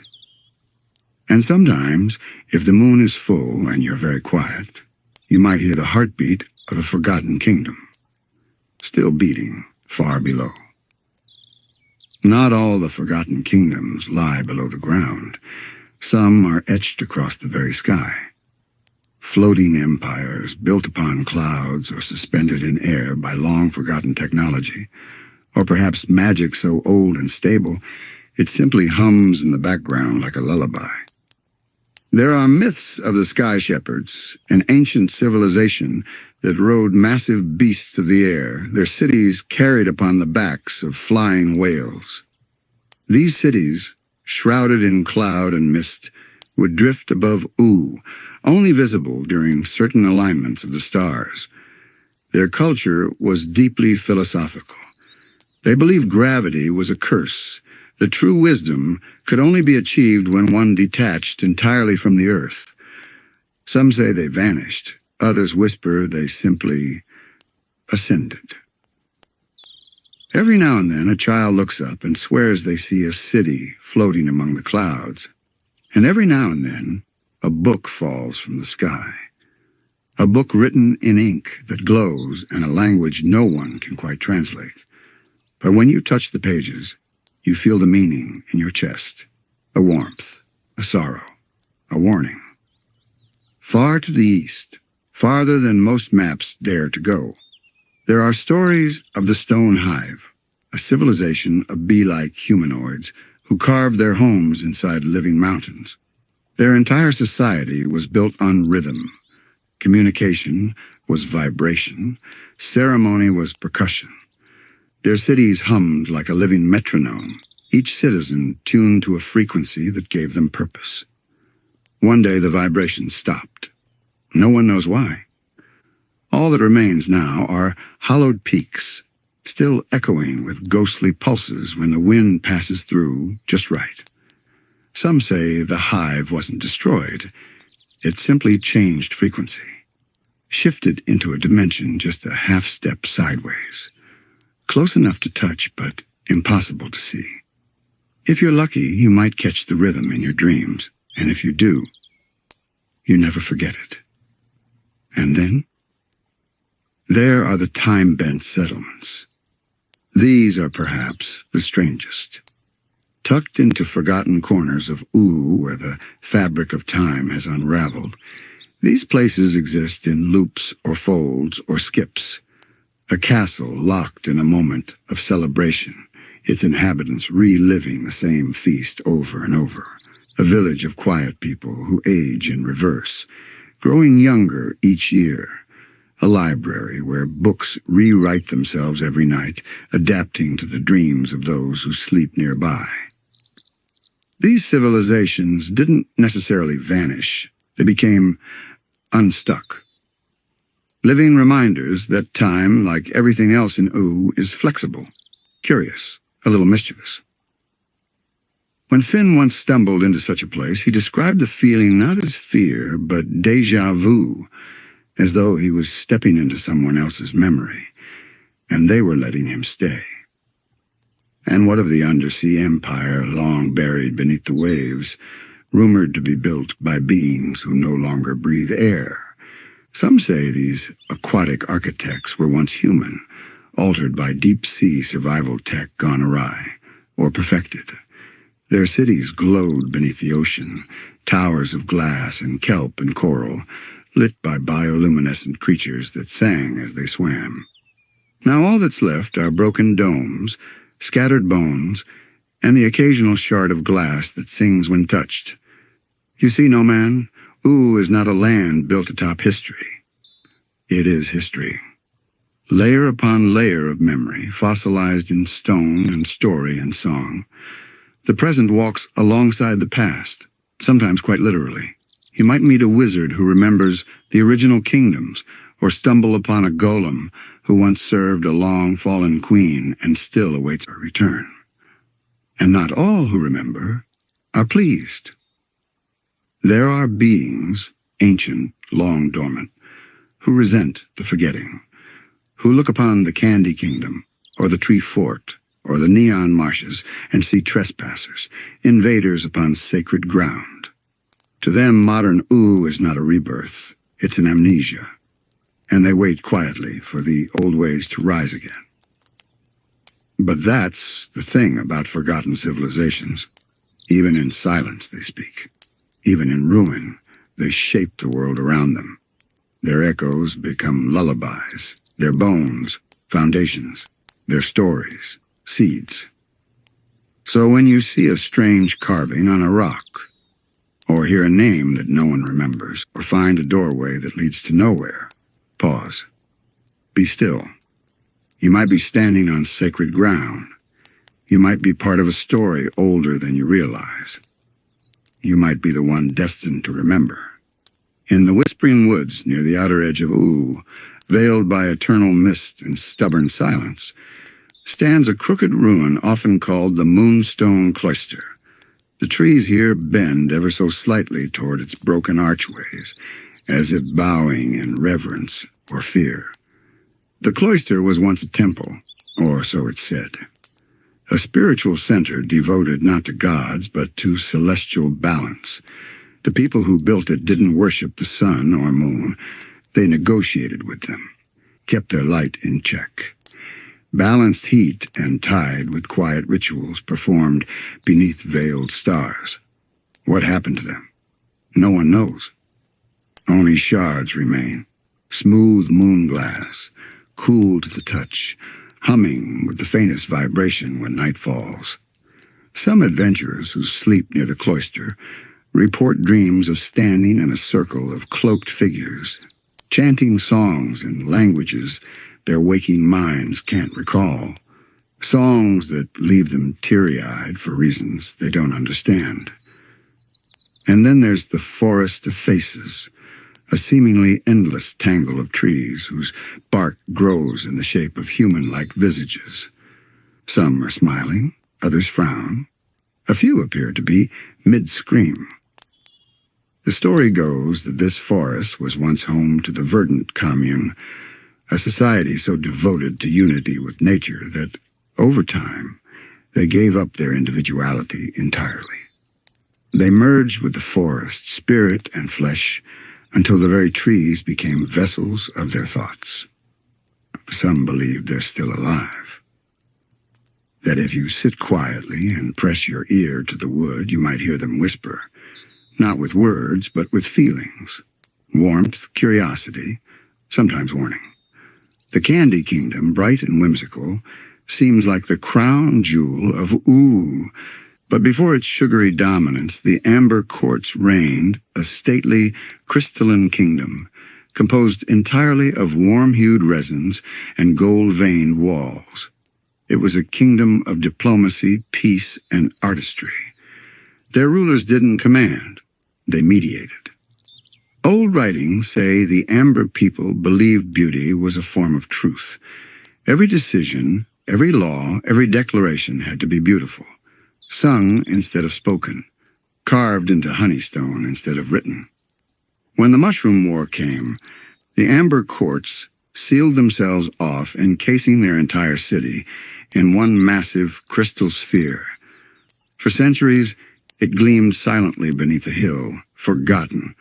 A: And sometimes, if the moon is full and you're very quiet, you might hear the heartbeat of a forgotten kingdom, still beating far below. Not all the forgotten kingdoms lie below the ground. Some are etched across the very sky. Floating empires built upon clouds or suspended in air by long-forgotten technology, or perhaps magic so old and stable it simply hums in the background like a lullaby. There are myths of the Sky Shepherds, an ancient civilization that rode massive beasts of the air, their cities carried upon the backs of flying whales. These cities, shrouded in cloud and mist, would drift above Ooo, only visible during certain alignments of the stars. Their culture was deeply philosophical. They believed gravity was a curse. The true wisdom could only be achieved when one detached entirely from the earth. Some say they vanished. Others whisper they simply ascended. Every now and then a child looks up and swears they see a city floating among the clouds. And every now and then a book falls from the sky. A book written in ink that glows in a language no one can quite translate. But when you touch the pages, you feel the meaning in your chest, a warmth, a sorrow, a warning. Far to the east, farther than most maps dare to go, there are stories of the Stone Hive, a civilization of bee-like humanoids who carved their homes inside living mountains. Their entire society was built on rhythm. Communication was vibration. Ceremony was percussion. Their cities hummed like a living metronome, each citizen tuned to a frequency that gave them purpose. One day the vibration stopped. No one knows why. All that remains now are hollowed peaks, still echoing with ghostly pulses when the wind passes through just right. Some say the hive wasn't destroyed. It simply changed frequency, shifted into a dimension just a half-step sideways. Close enough to touch, but impossible to see. If you're lucky, you might catch the rhythm in your dreams, and if you do, you never forget it. And then, there are the time-bent settlements. These are perhaps the strangest. Tucked into forgotten corners of Ooo, where the fabric of time has unraveled, these places exist in loops or folds or skips. A castle locked in a moment of celebration, its inhabitants reliving the same feast over and over. A village of quiet people who age in reverse, growing younger each year. A library where books rewrite themselves every night, adapting to the dreams of those who sleep nearby. These civilizations didn't necessarily vanish. They became unstuck. Living reminders that time, like everything else in Ooo, is flexible, curious, a little mischievous. When Finn once stumbled into such a place, he described the feeling not as fear, but déjà vu, as though he was stepping into someone else's memory, and they were letting him stay. And what of the undersea empire long buried beneath the waves, rumored to be built by beings who no longer breathe air? Some say these aquatic architects were once human, altered by deep-sea survival tech gone awry, or perfected. Their cities glowed beneath the ocean, towers of glass and kelp and coral, lit by bioluminescent creatures that sang as they swam. Now all that's left are broken domes, scattered bones, and the occasional shard of glass that sings when touched. You see, no man, Ooo is not a land built atop history. It is history, layer upon layer of memory, fossilized in stone and story and song. The present walks alongside the past, sometimes quite literally. You might meet a wizard who remembers the original kingdoms, or stumble upon a golem who once served a long-fallen queen and still awaits her return. And not all who remember are pleased. There are beings, ancient, long dormant, who resent the forgetting, who look upon the Candy Kingdom, or the Tree Fort, or the Neon Marshes, and see trespassers, invaders upon sacred ground. To them, modern Ooo is not a rebirth, it's an amnesia, and they wait quietly for the old ways to rise again. But that's the thing about forgotten civilizations. Even in silence they speak. Even in ruin, they shape the world around them. Their echoes become lullabies, their bones, foundations, their stories, seeds. So when you see a strange carving on a rock, or hear a name that no one remembers, or find a doorway that leads to nowhere, pause. Be still. You might be standing on sacred ground. You might be part of a story older than you realize. You might be the one destined to remember. In the whispering woods near the outer edge of Ooo, veiled by eternal mist and stubborn silence, stands a crooked ruin often called the Moonstone Cloister. The trees here bend ever so slightly toward its broken archways, as if bowing in reverence or fear. The cloister was once a temple, or so it said. A spiritual center devoted not to gods, but to celestial balance. The people who built it didn't worship the sun or moon. They negotiated with them, kept their light in check. Balanced heat and tide with quiet rituals performed beneath veiled stars. What happened to them? No one knows. Only shards remain, smooth moon glass, cool to the touch, humming with the faintest vibration when night falls. Some adventurers who sleep near the cloister report dreams of standing in a circle of cloaked figures, chanting songs in languages their waking minds can't recall, songs that leave them teary-eyed for reasons they don't understand. And then there's the forest of faces, a seemingly endless tangle of trees whose bark grows in the shape of human-like visages. Some are smiling, others frown. A few appear to be mid-scream. The story goes that this forest was once home to the Verdant Commune, a society so devoted to unity with nature that, over time, they gave up their individuality entirely. They merged with the forest, spirit and flesh, until the very trees became vessels of their thoughts. Some believe they're still alive. That if you sit quietly and press your ear to the wood, you might hear them whisper, not with words, but with feelings. Warmth, curiosity, sometimes warning. The Candy Kingdom, bright and whimsical, seems like the crown jewel of Ooo. But before its sugary dominance, the amber courts reigned, a stately, crystalline kingdom, composed entirely of warm-hued resins and gold-veined walls. It was a kingdom of diplomacy, peace, and artistry. Their rulers didn't command, they mediated. Old writings say the Amber people believed beauty was a form of truth. Every decision, every law, every declaration had to be beautiful. Sung instead of spoken, carved into honeystone instead of written. When the Mushroom War came, the Amber Courts sealed themselves off, encasing their entire city in one massive crystal sphere. For centuries, it gleamed silently beneath a hill, forgotten,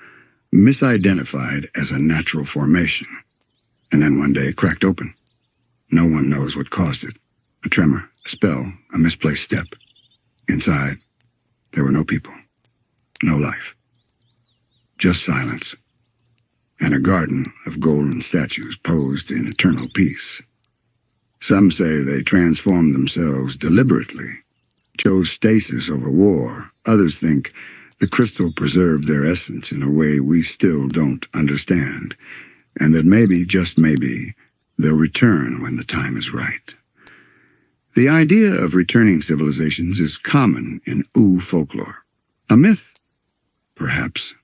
A: misidentified as a natural formation. And then one day it cracked open. No one knows what caused it. A tremor, a spell, a misplaced step. Inside, there were no people, no life, just silence, and a garden of golden statues posed in eternal peace. Some say they transformed themselves deliberately, chose stasis over war. Others think the crystal preserved their essence in a way we still don't understand, and that maybe, just maybe, they'll return when the time is right. The idea of returning civilizations is common in Ooo folklore. A myth, perhaps.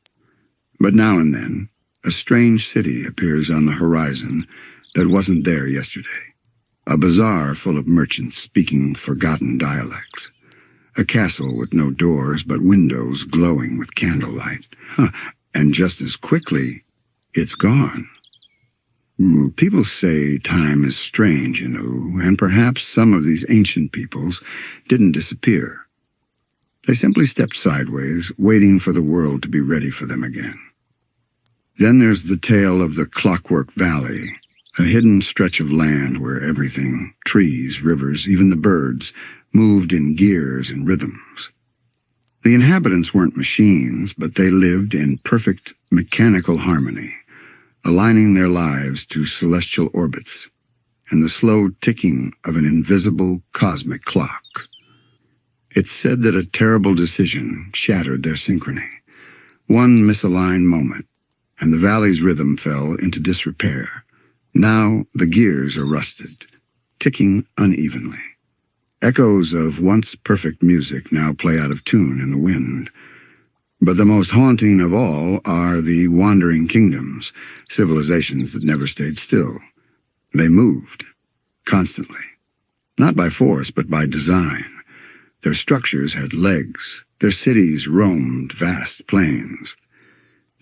A: But now and then, a strange city appears on the horizon that wasn't there yesterday. A bazaar full of merchants speaking forgotten dialects. A castle with no doors but windows glowing with candlelight. And just as quickly, it's gone. People say time is strange in Ooo, and perhaps some of these ancient peoples didn't disappear. They simply stepped sideways, waiting for the world to be ready for them again. Then there's the tale of the Clockwork Valley, a hidden stretch of land where everything, trees, rivers, even the birds, moved in gears and rhythms. The inhabitants weren't machines, but they lived in perfect mechanical harmony, aligning their lives to celestial orbits and the slow ticking of an invisible cosmic clock. It's said that a terrible decision shattered their synchrony. One misaligned moment, and the valley's rhythm fell into disrepair. Now the gears are rusted, ticking unevenly. Echoes of once perfect music now play out of tune in the wind. But the most haunting of all are the wandering kingdoms, civilizations that never stayed still. They moved, constantly. Not by force, but by design. Their structures had legs. Their cities roamed vast plains.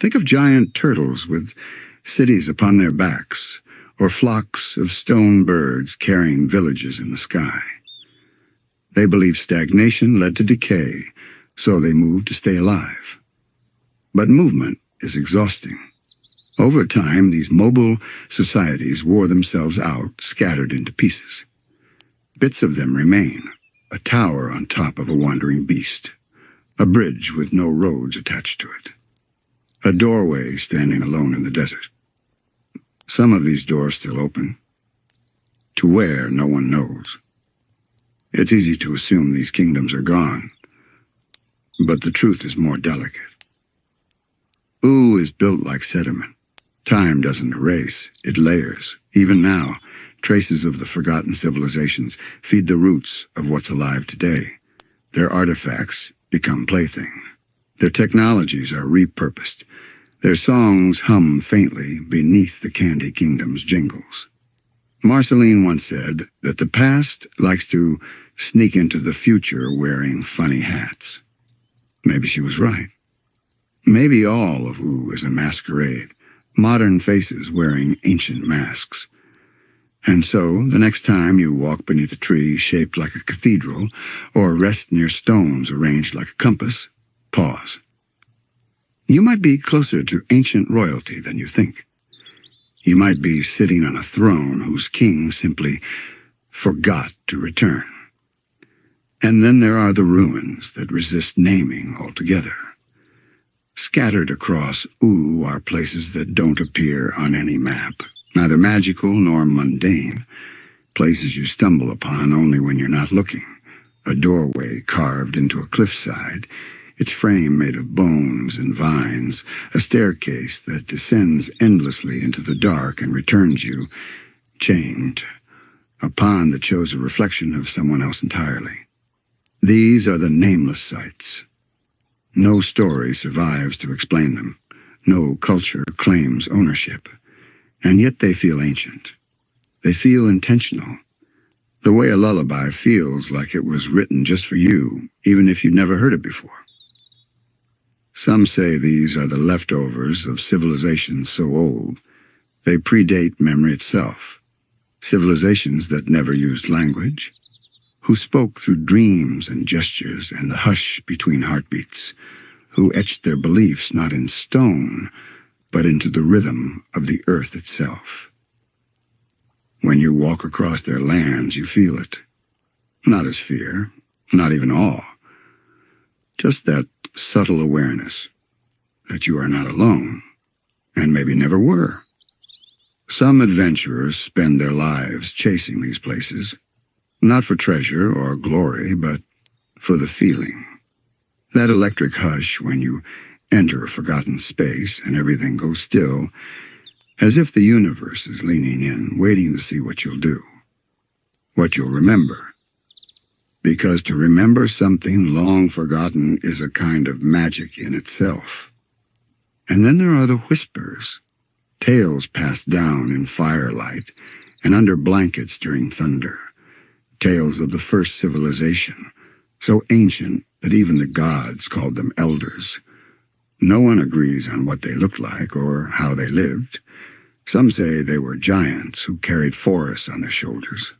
A: Think of giant turtles with cities upon their backs, or flocks of stone birds carrying villages in the sky. They believed stagnation led to decay, so they moved to stay alive. But movement is exhausting. Over time, these mobile societies wore themselves out, scattered into pieces. Bits of them remain, a tower on top of a wandering beast, a bridge with no roads attached to it, a doorway standing alone in the desert. Some of these doors still open. To where, no one knows. It's easy to assume these kingdoms are gone, but the truth is more delicate. Ooo is built like sediment. Time doesn't erase, it layers. Even now, traces of the forgotten civilizations feed the roots of what's alive today. Their artifacts become playthings. Their technologies are repurposed. Their songs hum faintly beneath the Candy Kingdom's jingles. Marceline once said that the past likes to sneak into the future wearing funny hats. Maybe she was right. Maybe all of Ooo is a masquerade, modern faces wearing ancient masks. And so, the next time you walk beneath a tree shaped like a cathedral, or rest near stones arranged like a compass, pause. You might be closer to ancient royalty than you think. You might be sitting on a throne whose king simply forgot to return. And then there are the ruins that resist naming altogether. Scattered across Ooo are places that don't appear on any map, neither magical nor mundane, places you stumble upon only when you're not looking. A doorway carved into a cliffside, its frame made of bones and vines, a staircase that descends endlessly into the dark and returns you, chained, a pond that shows a reflection of someone else entirely. These are the nameless sites. No story survives to explain them. No culture claims ownership. And yet they feel ancient. They feel intentional. The way a lullaby feels like it was written just for you, even if you'd never heard it before. Some say these are the leftovers of civilizations so old, they predate memory itself. Civilizations that never used language, who spoke through dreams and gestures and the hush between heartbeats, who etched their beliefs not in stone, but into the rhythm of the earth itself. When you walk across their lands, you feel it. Not as fear, not even awe. Just that subtle awareness that you are not alone, and maybe never were. Some adventurers spend their lives chasing these places, not for treasure or glory, but for the feeling. That electric hush when you enter a forgotten space and everything goes still, as if the universe is leaning in, waiting to see what you'll do, what you'll remember. Because to remember something long forgotten is a kind of magic in itself. And then there are the whispers, tales passed down in firelight and under blankets during thunder, tales of the first civilization, so ancient that even the gods called them elders. No one agrees on what they looked like or how they lived. Some say they were giants who carried forests on their shoulders.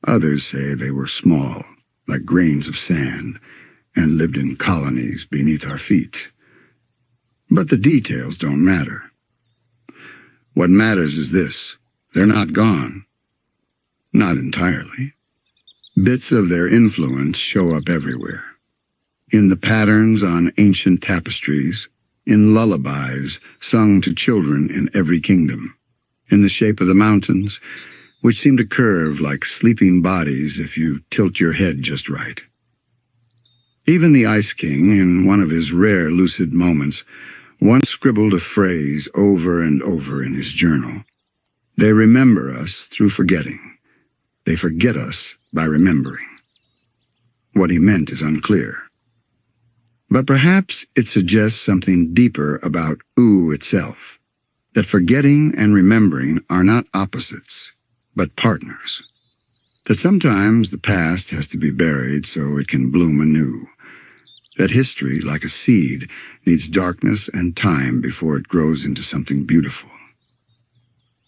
A: Others say they were small, like grains of sand, and lived in colonies beneath our feet. But the details don't matter. What matters is this: they're not gone. Not entirely. Bits of their influence show up everywhere. In the patterns on ancient tapestries, in lullabies sung to children in every kingdom, in the shape of the mountains, which seem to curve like sleeping bodies if you tilt your head just right. Even the Ice King, in one of his rare lucid moments, once scribbled a phrase over and over in his journal. They remember us through forgetting. They forget us by remembering. What he meant is unclear. But perhaps it suggests something deeper about Ooo itself, that forgetting and remembering are not opposites, but partners. That sometimes the past has to be buried so it can bloom anew. That history, like a seed, needs darkness and time before it grows into something beautiful.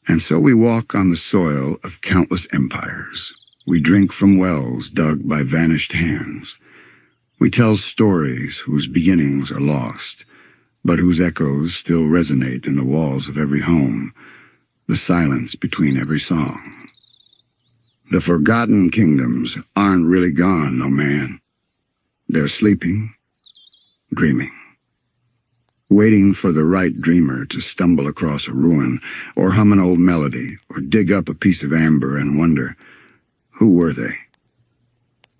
A: And so we walk on the soil of countless empires. We drink from wells dug by vanished hands. We tell stories whose beginnings are lost, but whose echoes still resonate in the walls of every home, the silence between every song. The forgotten kingdoms aren't really gone, no man. They're sleeping, dreaming, waiting for the right dreamer to stumble across a ruin or hum an old melody or dig up a piece of amber and wonder, who were they?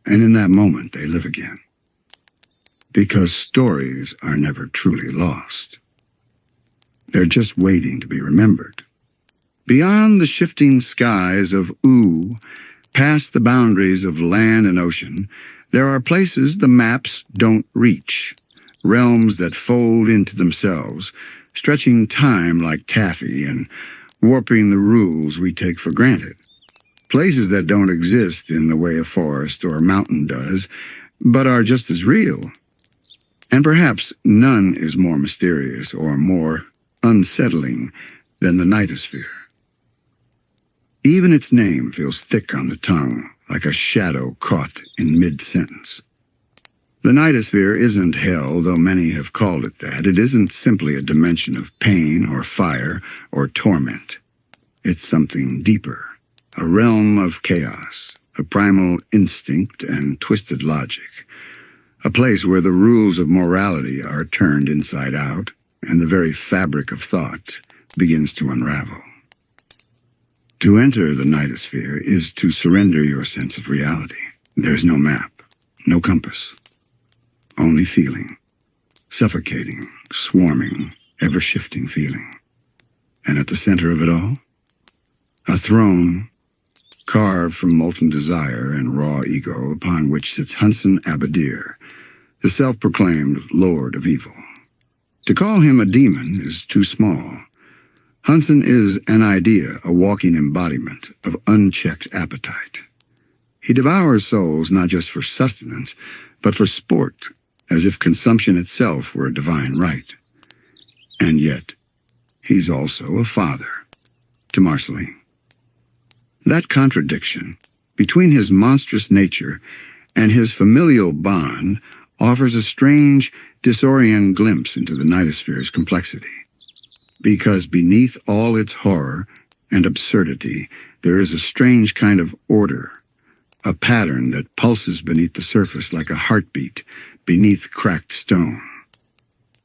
A: And in that moment, they live again. Because stories are never truly lost. They're just waiting to be remembered. Beyond the shifting skies of Ooo, past the boundaries of land and ocean, there are places the maps don't reach, realms that fold into themselves, stretching time like taffy and warping the rules we take for granted. Places that don't exist in the way a forest or a mountain does, but are just as real. And perhaps none is more mysterious or more unsettling than the Nightosphere. Even its name feels thick on the tongue, like a shadow caught in mid-sentence. The Nightosphere isn't hell, though many have called it that. It isn't simply a dimension of pain or fire or torment. It's something deeper, a realm of chaos, a primal instinct and twisted logic, a place where the rules of morality are turned inside out and the very fabric of thought begins to unravel. To enter the Nightosphere is to surrender your sense of reality. There's no map, no compass, only feeling, suffocating, swarming, ever-shifting feeling. And at the center of it all, a throne carved from molten desire and raw ego upon which sits Hunson Abadir, the self-proclaimed Lord of Evil. To call him a demon is too small. Hunson is an idea, a walking embodiment of unchecked appetite. He devours souls not just for sustenance, but for sport, as if consumption itself were a divine right. And yet, he's also a father to Marceline. That contradiction between his monstrous nature and his familial bond offers a strange, disorienting glimpse into the Nightosphere's complexity. Because beneath all its horror and absurdity, there is a strange kind of order, a pattern that pulses beneath the surface like a heartbeat beneath cracked stone.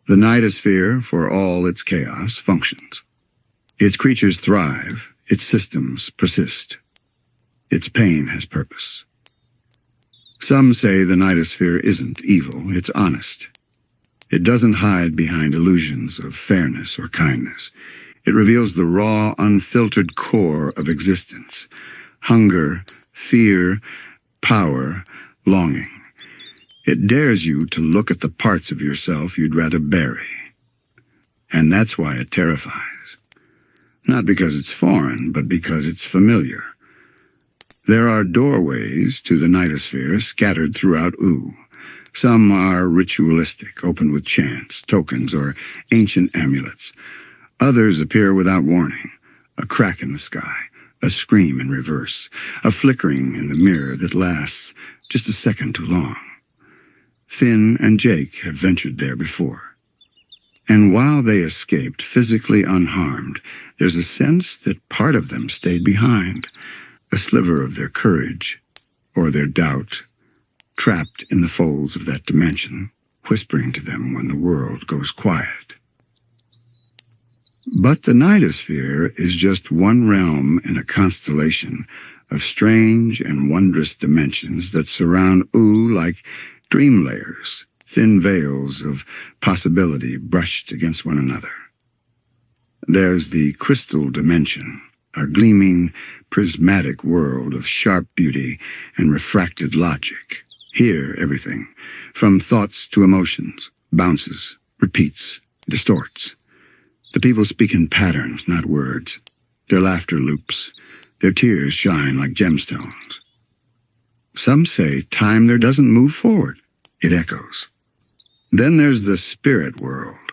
A: The Nightosphere, for all its chaos, functions. Its creatures thrive, its systems persist. Its pain has purpose. Some say the Nightosphere isn't evil, it's honest. It doesn't hide behind illusions of fairness or kindness. It reveals the raw, unfiltered core of existence: hunger, fear, power, longing. It dares you to look at the parts of yourself you'd rather bury. And that's why it terrifies. Not because it's foreign, but because it's familiar. There are doorways to the Nightosphere scattered throughout Ooo. Some are ritualistic, opened with chants, tokens, or ancient amulets. Others appear without warning: a crack in the sky, a scream in reverse, a flickering in the mirror that lasts just a second too long. Finn and Jake have ventured there before. And while they escaped physically unharmed, there's a sense that part of them stayed behind, a sliver of their courage, or their doubt, trapped in the folds of that dimension, whispering to them when the world goes quiet. But the Nightosphere is just one realm in a constellation of strange and wondrous dimensions that surround Ooo like dream layers, thin veils of possibility brushed against one another. There's the crystal dimension, a gleaming, prismatic world of sharp beauty and refracted logic. Here, everything, from thoughts to emotions, bounces, repeats, distorts. The people speak in patterns, not words. Their laughter loops. Their tears shine like gemstones. Some say time there doesn't move forward. It echoes. Then there's the spirit world,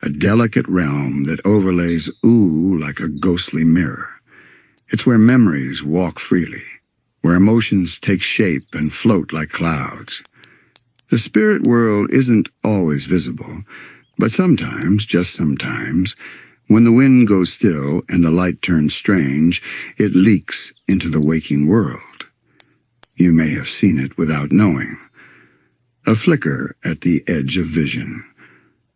A: a delicate realm that overlays Ooo like a ghostly mirror. It's where memories walk freely, where emotions take shape and float like clouds. The spirit world isn't always visible, but sometimes, just sometimes, when the wind goes still and the light turns strange, it leaks into the waking world. You may have seen it without knowing. A flicker at the edge of vision,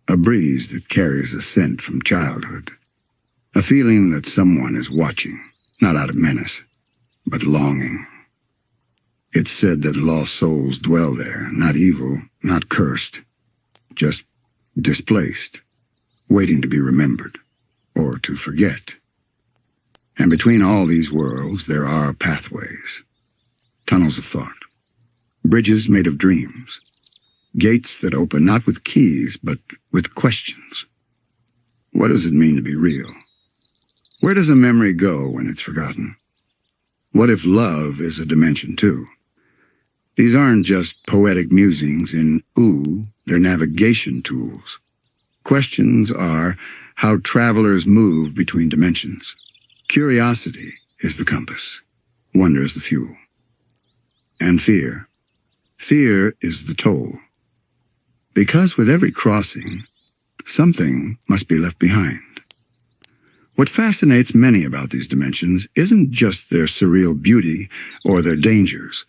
A: a breeze that carries a scent from childhood, a feeling that someone is watching, not out of menace, but longing. It's said that lost souls dwell there, not evil, not cursed, just displaced, waiting to be remembered, or to forget. And between all these worlds there are pathways, tunnels of thought, bridges made of dreams, gates that open not with keys, but with questions. What does it mean to be real? Where does a memory go when it's forgotten? What if love is a dimension too? These aren't just poetic musings in Ooo, they're navigation tools. Questions are how travelers move between dimensions. Curiosity is the compass. Wonder is the fuel. And fear. Fear is the toll. Because with every crossing, something must be left behind. What fascinates many about these dimensions isn't just their surreal beauty or their dangers.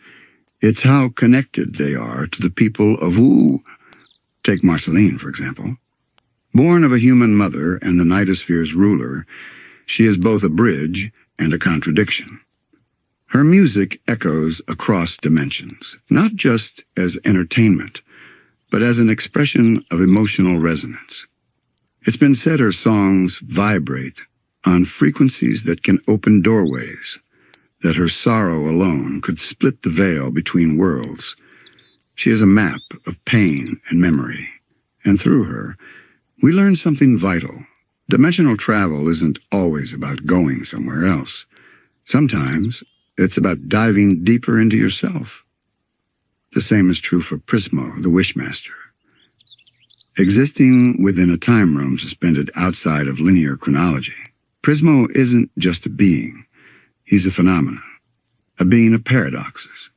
A: It's how connected they are to the people of Ooo. Take Marceline, for example. Born of a human mother and the Nightosphere's ruler, she is both a bridge and a contradiction. Her music echoes across dimensions, not just as entertainment, but as an expression of emotional resonance. It's been said her songs vibrate on frequencies that can open doorways, that her sorrow alone could split the veil between worlds. She is a map of pain and memory, and through her, we learn something vital. Dimensional travel isn't always about going somewhere else. Sometimes it's about diving deeper into yourself. The same is true for Prismo, the Wishmaster. Existing within a time room suspended outside of linear chronology, Prismo isn't just a being. He's a phenomenon, a being of paradoxes,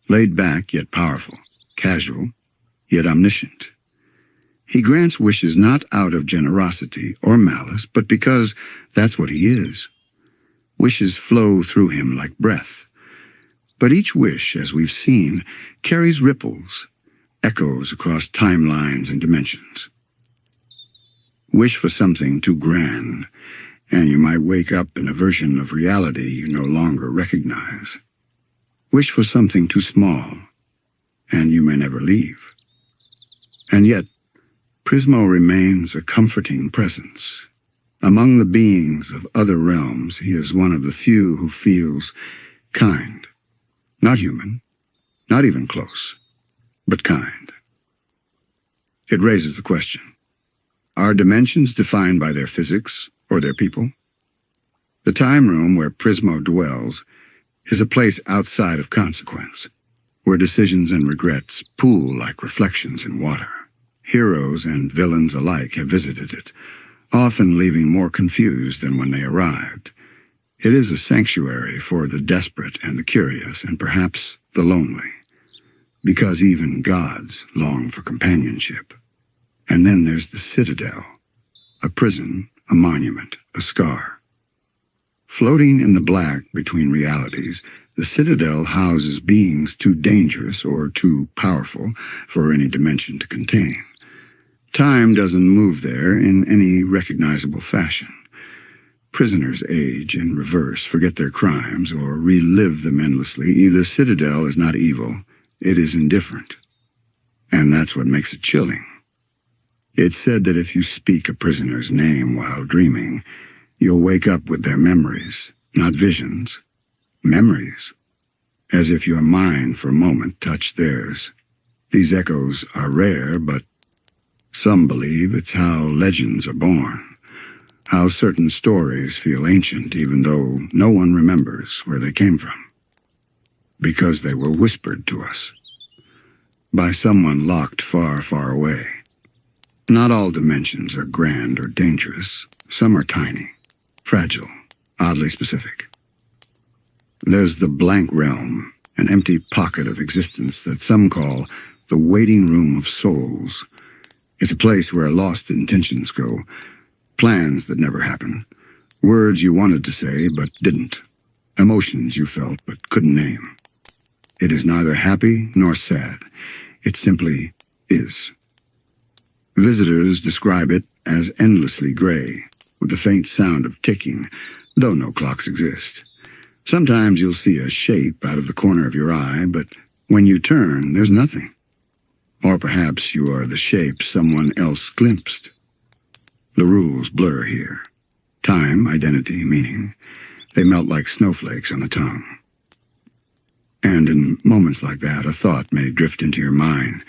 A: laid back yet powerful, casual yet omniscient. He grants wishes not out of generosity or malice, but because that's what he is. Wishes flow through him like breath. But each wish, as we've seen, carries ripples, echoes across timelines and dimensions. Wish for something too grand, and you might wake up in a version of reality you no longer recognize. Wish for something too small, and you may never leave. And yet, Prismo remains a comforting presence. Among the beings of other realms, he is one of the few who feels kind. Not human, not even close, but kind. It raises the question, are dimensions defined by their physics or their people? The time room where Prismo dwells is a place outside of consequence, where decisions and regrets pool like reflections in water. Heroes and villains alike have visited it, often leaving more confused than when they arrived. It is a sanctuary for the desperate and the curious, and perhaps the lonely, because even gods long for companionship. And then there's the Citadel, a prison, a monument, a scar. Floating in the black between realities, the Citadel houses beings too dangerous or too powerful for any dimension to contain. Time doesn't move there in any recognizable fashion. Prisoners age in reverse, forget their crimes, or relive them endlessly. The Citadel is not evil, it is indifferent. And that's what makes it chilling. It's said that if you speak a prisoner's name while dreaming, you'll wake up with their memories, not visions. Memories. As if your mind for a moment touched theirs. These echoes are rare, but some believe it's how legends are born. How certain stories feel ancient even though no one remembers where they came from. Because they were whispered to us. By someone locked far, far away. Not all dimensions are grand or dangerous. Some are tiny, fragile, oddly specific. There's the blank realm, an empty pocket of existence that some call the waiting room of souls. It's a place where lost intentions go, plans that never happen, words you wanted to say but didn't, emotions you felt but couldn't name. It is neither happy nor sad. It simply is. Visitors describe it as endlessly gray, with the faint sound of ticking, though no clocks exist. Sometimes you'll see a shape out of the corner of your eye, but when you turn, there's nothing. Or perhaps you are the shape someone else glimpsed. The rules blur here. Time, identity, meaning. They melt like snowflakes on the tongue. And in moments like that, a thought may drift into your mind.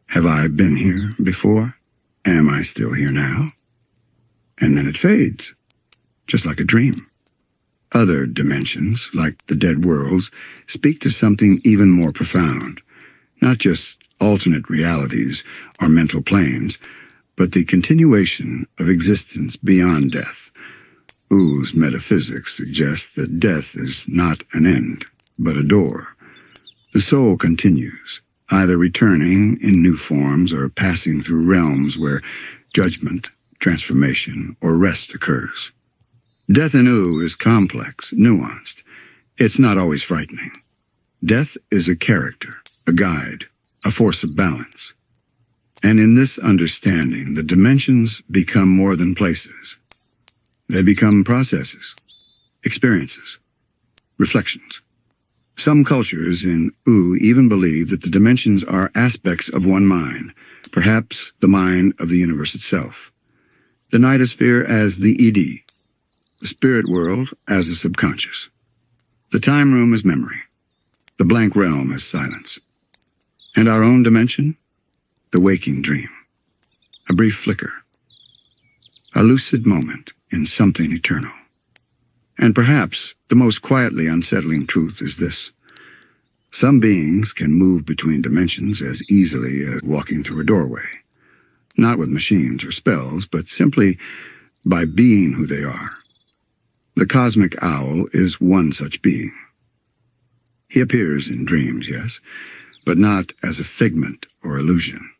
A: Have I been here before? Am I still here now? And then it fades, just like a dream. Other dimensions, like the dead worlds, speak to something even more profound. Not just alternate realities or mental planes, but the continuation of existence beyond death. Oo's metaphysics suggests that death is not an end, but a door. The soul continues, either returning in new forms or passing through realms where judgment, transformation, or rest occurs. Death in Ooo is complex, nuanced. It's not always frightening. Death is a character, a guide, a force of balance. And in this understanding, the dimensions become more than places. They become processes, experiences, reflections. Some cultures in Ooo even believe that the dimensions are aspects of one mind, perhaps the mind of the universe itself. The Nightosphere as the ED, the spirit world as the subconscious. The time room as memory, the blank realm as silence. And our own dimension? The waking dream. A brief flicker. A lucid moment in something eternal. And perhaps the most quietly unsettling truth is this. Some beings can move between dimensions as easily as walking through a doorway. Not with machines or spells, but simply by being who they are. The cosmic owl is one such being. He appears in dreams, yes, but not as a figment or illusion.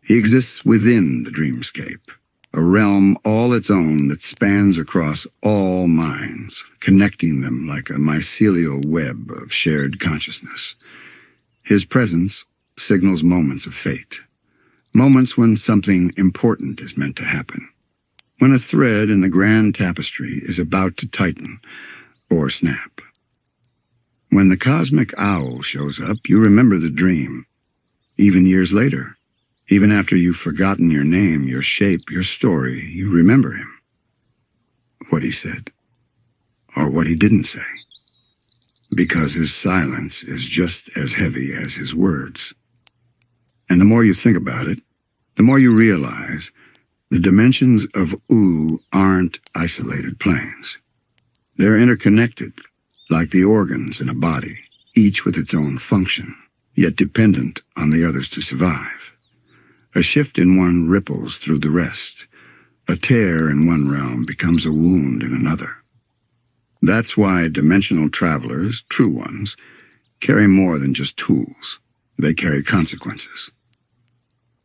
A: He exists within the dreamscape, a realm all its own that spans across all minds, connecting them like a mycelial web of shared consciousness. His presence signals moments of fate, moments when something important is meant to happen, when a thread in the grand tapestry is about to tighten or snap. When the cosmic owl shows up, you remember the dream, even years later. Even after you've forgotten your name, your shape, your story, you remember him. what he said, or what he didn't say, because his silence is just as heavy as his words. And the more you think about it, the more you realize the dimensions of Ooo aren't isolated planes. They're interconnected, like the organs in a body, each with its own function, yet dependent on the others to survive. A shift in one ripples through the rest. A tear in one realm becomes a wound in another. That's why dimensional travelers, true ones, carry more than just tools. They carry consequences.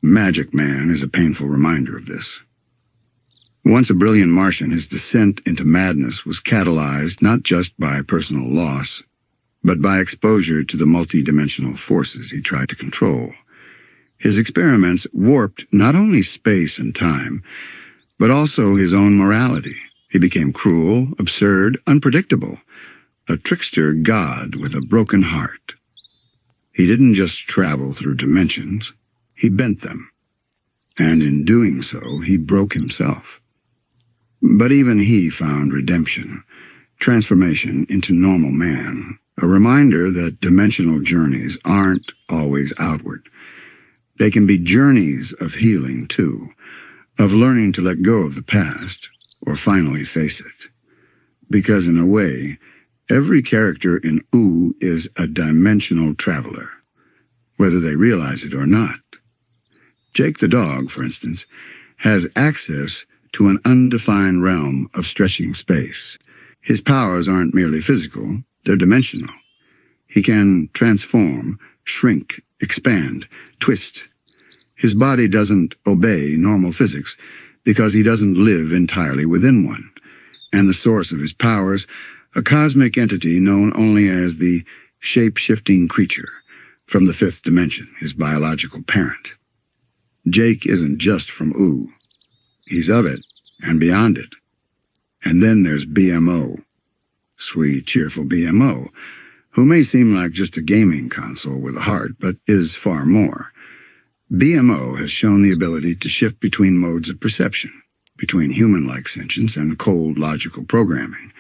A: Magic Man is a painful reminder of this. Once a brilliant Martian, his descent into madness was catalyzed not just by personal loss, but by exposure to the multi-dimensional forces he tried to control. His experiments warped not only space and time, but also his own morality. He became cruel, absurd, unpredictable, a trickster god with a broken heart. He didn't just travel through dimensions, he bent them. And in doing so, he broke himself. But even he found redemption, transformation into normal man, a reminder that dimensional journeys aren't always outward. They can be journeys of healing, too, of learning to let go of the past, or finally face it. Because in a way, every character in Ooo is a dimensional traveler, whether they realize it or not. Jake the dog, for instance, has access to an undefined realm of stretching space. His powers aren't merely physical, they're dimensional. He can transform, shrink, expand, twist. His body doesn't obey normal physics because he doesn't live entirely within one. And the source of his powers, a cosmic entity known only as the shape-shifting creature from the fifth dimension, his biological parent. Jake isn't just from Ooo. He's of it and beyond it. And then there's BMO, sweet, cheerful BMO, who may seem like just a gaming console with a heart, but is far more. BMO has shown the ability to shift between modes of perception, between human-like sentience and cold logical programming,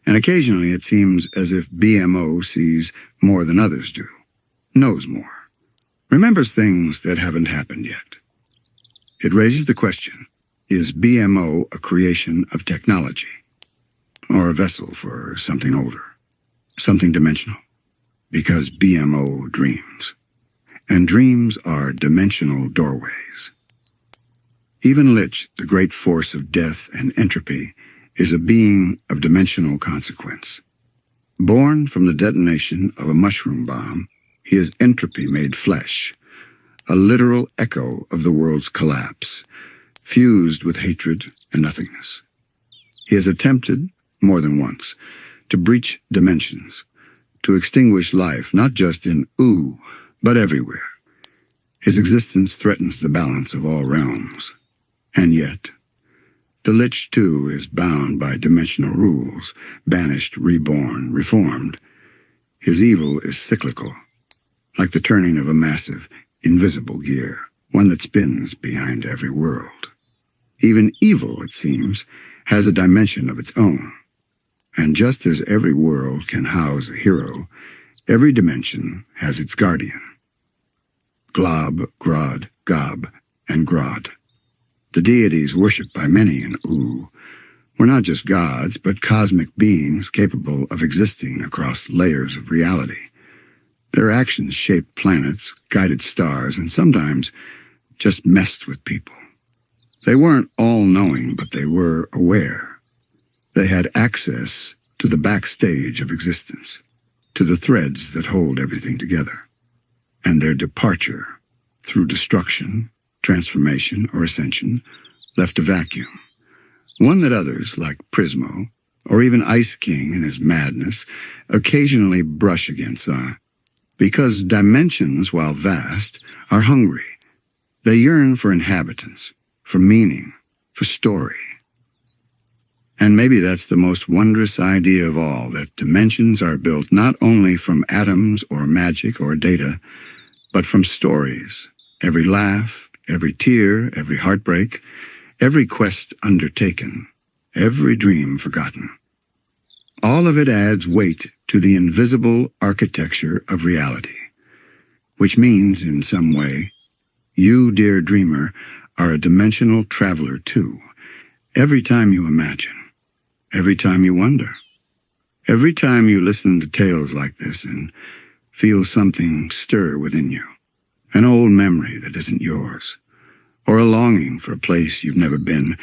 A: and occasionally it seems as if BMO sees more than others do, knows more, remembers things that haven't happened yet. It raises the question, is BMO a creation of technology, or a vessel for something older, something dimensional? Because BMO dreams. And dreams are dimensional doorways. Even Lich, the great force of death and entropy, is a being of dimensional consequence. Born from the detonation of a mushroom bomb, he is entropy made flesh, a literal echo of the world's collapse, fused with hatred and nothingness. He has attempted, more than once, to breach dimensions, to extinguish life not just in Ooo, but everywhere. His existence threatens the balance of all realms. And yet, the Lich too is bound by dimensional rules, banished, reborn, reformed. His evil is cyclical, like the turning of a massive, invisible gear, one that spins behind every world. Even evil, it seems, has a dimension of its own. And just as every world can house a hero, every dimension has its guardian. Glob, Grodd, Gob, and Grodd. The deities worshipped by many in Ooo were not just gods, but cosmic beings capable of existing across layers of reality. Their actions shaped planets, guided stars, and sometimes just messed with people. They weren't all-knowing, but they were aware. They had access to the backstage of existence, to the threads that hold everything together. And their departure, through destruction, transformation, or ascension, left a vacuum. One that others, like Prismo, or even Ice King in his madness, occasionally brush against. Because dimensions, while vast, are hungry. They yearn for inhabitants, for meaning, for story. And maybe that's the most wondrous idea of all, that dimensions are built not only from atoms or magic or data, but from stories. Every laugh, every tear, every heartbreak, every quest undertaken, every dream forgotten. All of it adds weight to the invisible architecture of reality, which means, in some way, you, dear dreamer, are a dimensional traveler too. Every time you imagine, every time you wonder, every time you listen to tales like this and feel something stir within you, an old memory that isn't yours, or a longing for a place you've never been,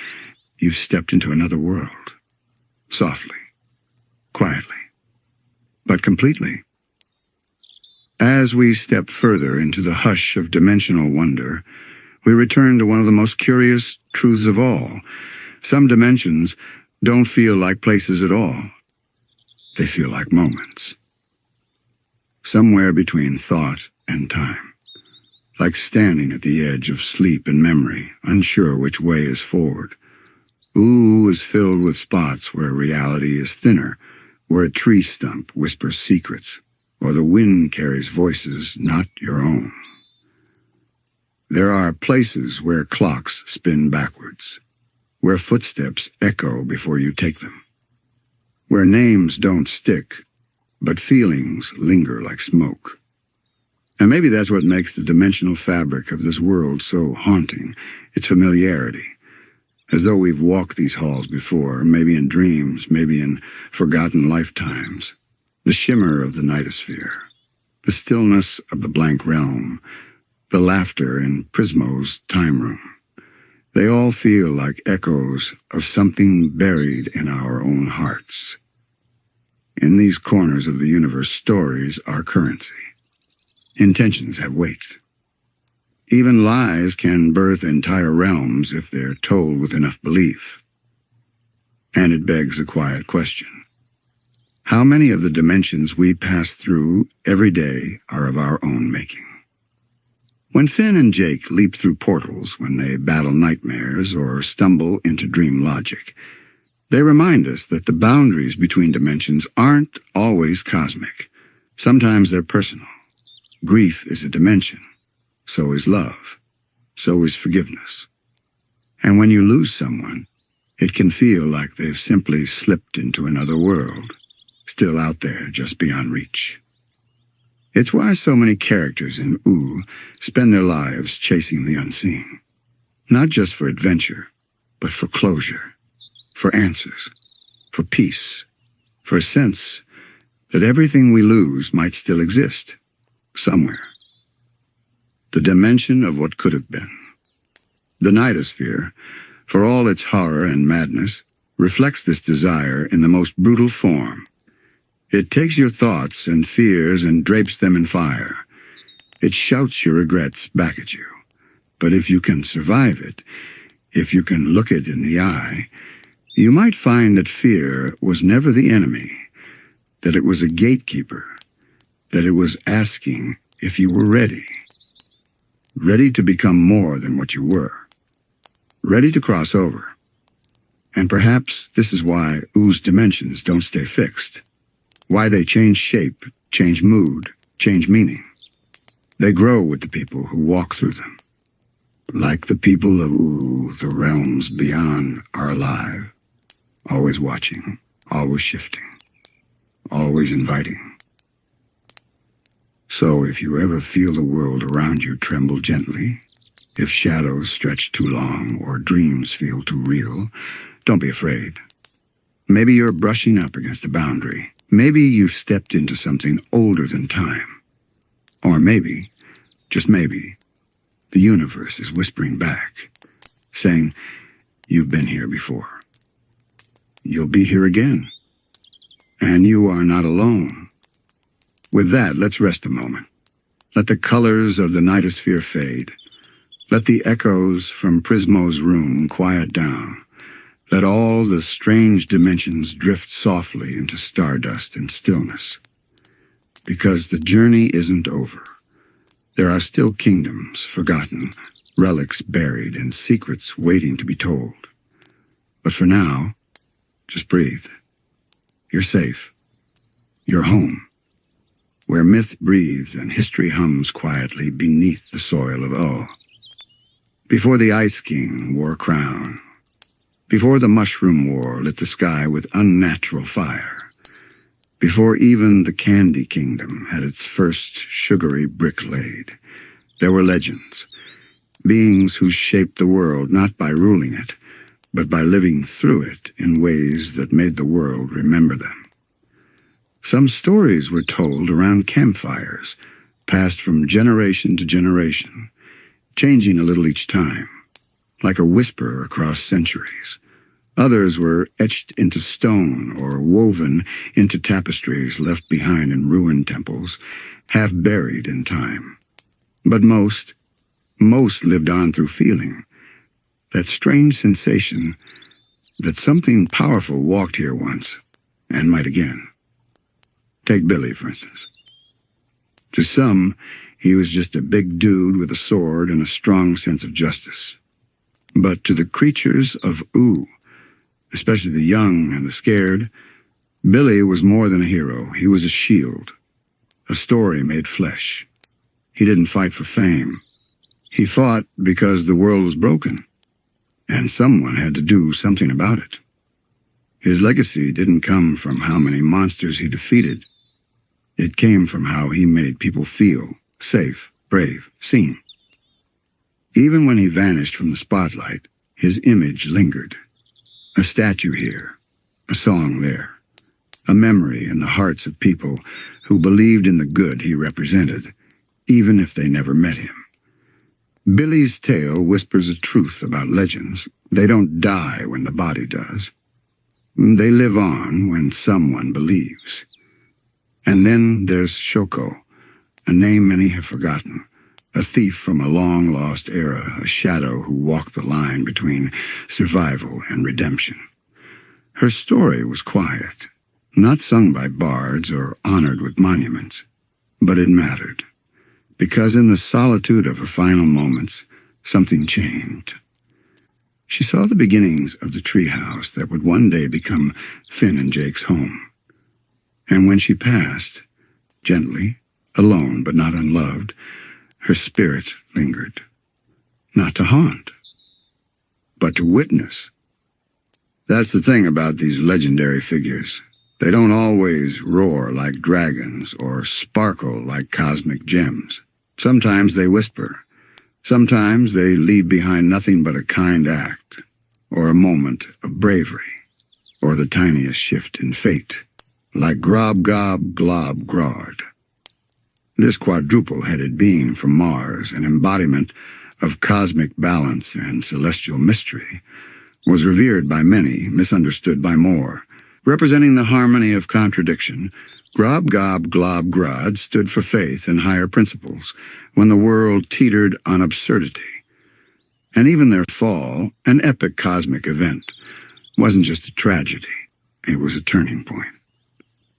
A: you've stepped into another world. Softly, quietly, but completely. As we step further into the hush of dimensional wonder, we return to one of the most curious truths of all. Some dimensions don't feel like places at all. They feel like moments. Somewhere between thought and time. Like standing at the edge of sleep and memory, unsure which way is forward. Ooo is filled with spots where reality is thinner, where a tree stump whispers secrets, or the wind carries voices not your own. There are places where clocks spin backwards, where footsteps echo before you take them, where names don't stick, but feelings linger like smoke. And maybe that's what makes the dimensional fabric of this world so haunting, its familiarity, as though we've walked these halls before, maybe in dreams, maybe in forgotten lifetimes. The shimmer of the Nightosphere, the stillness of the blank realm, the laughter in Prismo's time room. They all feel like echoes of something buried in our own hearts. In these corners of the universe, stories are currency. Intentions have weight. Even lies can birth entire realms if they're told with enough belief. And it begs a quiet question. How many of the dimensions we pass through every day are of our own making? When Finn and Jake leap through portals, when they battle nightmares or stumble into dream logic, they remind us that the boundaries between dimensions aren't always cosmic. Sometimes they're personal. Grief is a dimension. So is love. So is forgiveness. And when you lose someone, it can feel like they've simply slipped into another world, still out there just beyond reach. It's why so many characters in Ooo spend their lives chasing the unseen. Not just for adventure, but for closure, for answers, for peace, for a sense that everything we lose might still exist, somewhere. The dimension of what could have been. The Nightosphere, for all its horror and madness, reflects this desire in the most brutal form. It takes your thoughts and fears and drapes them in fire. It shouts your regrets back at you. But if you can survive it, if you can look it in the eye, you might find that fear was never the enemy, that it was a gatekeeper, that it was asking if you were ready. Ready to become more than what you were. Ready to cross over. And perhaps this is why Oo's dimensions don't stay fixed. Why they change shape, change mood, change meaning. They grow with the people who walk through them. Like the people of Ooo, the realms beyond are alive. Always watching, always shifting, always inviting. So if you ever feel the world around you tremble gently, if shadows stretch too long or dreams feel too real, don't be afraid. Maybe you're brushing up against a boundary. Maybe you've stepped into something older than time. Or maybe, just maybe, the universe is whispering back, saying, you've been here before. You'll be here again. And you are not alone. With that, let's rest a moment. Let the colors of the Nightosphere fade. Let the echoes from Prismo's room quiet down. Let all the strange dimensions drift softly into stardust and stillness. Because the journey isn't over. There are still kingdoms forgotten, relics buried, and secrets waiting to be told. But for now, just breathe. You're safe. You're home. Where myth breathes and history hums quietly beneath the soil of Ooo. Before the Ice King wore a crown, before the mushroom war lit the sky with unnatural fire, before even the Candy Kingdom had its first sugary brick laid, there were legends, beings who shaped the world not by ruling it, but by living through it in ways that made the world remember them. Some stories were told around campfires, passed from generation to generation, changing a little each time, like a whisper across centuries. Others were etched into stone or woven into tapestries left behind in ruined temples, half buried in time. But most lived on through feeling, that strange sensation that something powerful walked here once and might again. Take Billy, for instance. To some, he was just a big dude with a sword and a strong sense of justice. But to the creatures of Ooo, especially the young and the scared, Billy was more than a hero. He was a shield, a story made flesh. He didn't fight for fame. He fought because the world was broken, and someone had to do something about it. His legacy didn't come from how many monsters he defeated. It came from how he made people feel safe, brave, seen. Even when he vanished from the spotlight, his image lingered. A statue here, a song there, a memory in the hearts of people who believed in the good he represented, even if they never met him. Billy's tale whispers a truth about legends. They don't die when the body does. They live on when someone believes. And then there's Shoko, a name many have forgotten, a thief from a long-lost era, a shadow who walked the line between survival and redemption. Her story was quiet, not sung by bards or honored with monuments, but it mattered, because in the solitude of her final moments, something changed. She saw the beginnings of the treehouse that would one day become Finn and Jake's home. And when she passed, gently, alone but not unloved, her spirit lingered, not to haunt, but to witness. That's the thing about these legendary figures. They don't always roar like dragons or sparkle like cosmic gems. Sometimes they whisper. Sometimes they leave behind nothing but a kind act, or a moment of bravery, or the tiniest shift in fate, like Grob Gob Glob Grodd. This quadruple-headed being from Mars, an embodiment of cosmic balance and celestial mystery, was revered by many, misunderstood by more. Representing the harmony of contradiction, Grob Gob Glob Grodd stood for faith and higher principles when the world teetered on absurdity. And even their fall, an epic cosmic event, wasn't just a tragedy, it was a turning point.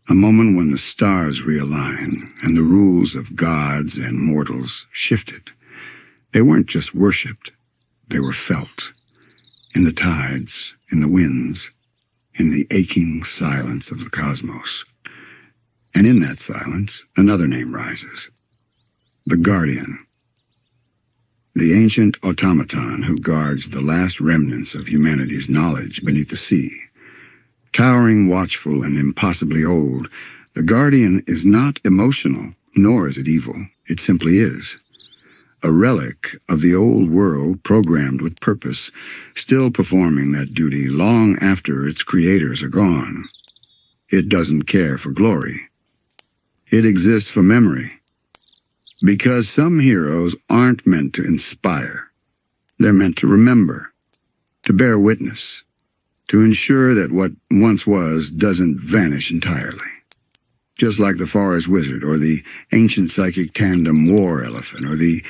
A: A moment when the stars realigned and the rules of gods and mortals shifted. They weren't just worshipped, they were felt. In the tides, in the winds, in the aching silence of the cosmos. And in that silence, another name rises. The Guardian. The ancient automaton who guards the last remnants of humanity's knowledge beneath the sea. Towering, watchful, and impossibly old, the Guardian is not emotional, nor is it evil. It simply is. A relic of the old world programmed with purpose, still performing that duty long after its creators are gone. It doesn't care for glory. It exists for memory. Because some heroes aren't meant to inspire. They're meant to remember, to bear witness, to ensure that what once was doesn't vanish entirely. Just like the forest wizard, or the ancient psychic tandem war elephant, or the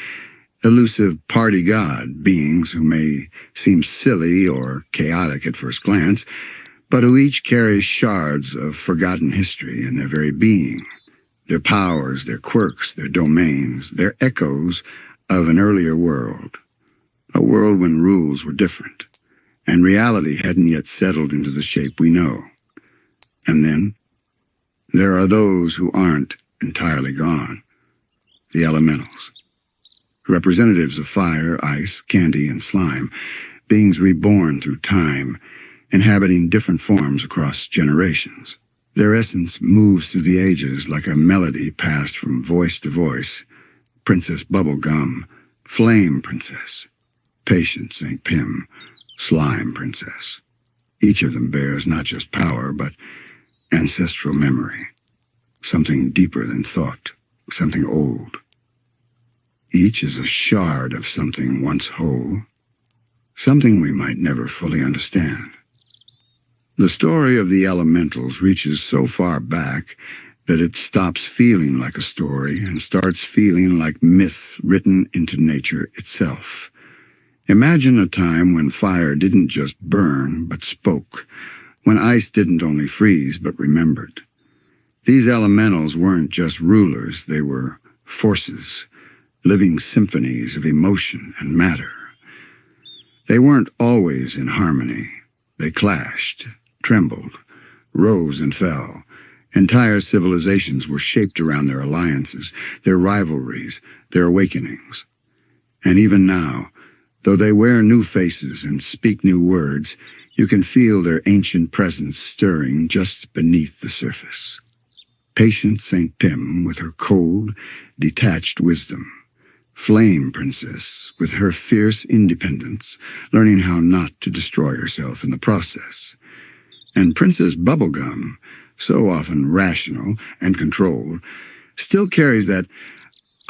A: elusive party god, beings who may seem silly or chaotic at first glance, but who each carry shards of forgotten history in their very being. Their powers, their quirks, their domains, their echoes of an earlier world. A world when rules were different, and reality hadn't yet settled into the shape we know. And then, there are those who aren't entirely gone. The elementals. Representatives of fire, ice, candy, and slime. beings reborn through time, inhabiting different forms across generations. Their essence moves through the ages like a melody passed from voice to voice. Princess Bubblegum, Flame Princess, Patient St. Pim, Slime Princess. Each of them bears not just power, but ancestral memory, something deeper than thought, something old. Each is a shard of something once whole, something we might never fully understand. The story of the elementals reaches so far back that it stops feeling like a story and starts feeling like myth written into nature itself. Imagine a time when fire didn't just burn, but spoke, when ice didn't only freeze, but remembered. These elementals weren't just rulers, they were forces, living symphonies of emotion and matter. They weren't always in harmony. They clashed, trembled, rose and fell. Entire civilizations were shaped around their alliances, their rivalries, their awakenings. And even now, though they wear new faces and speak new words, you can feel their ancient presence stirring just beneath the surface. Patient St. Pim with her cold, detached wisdom. Flame Princess with her fierce independence, learning how not to destroy herself in the process. And Princess Bubblegum, so often rational and controlled, still carries that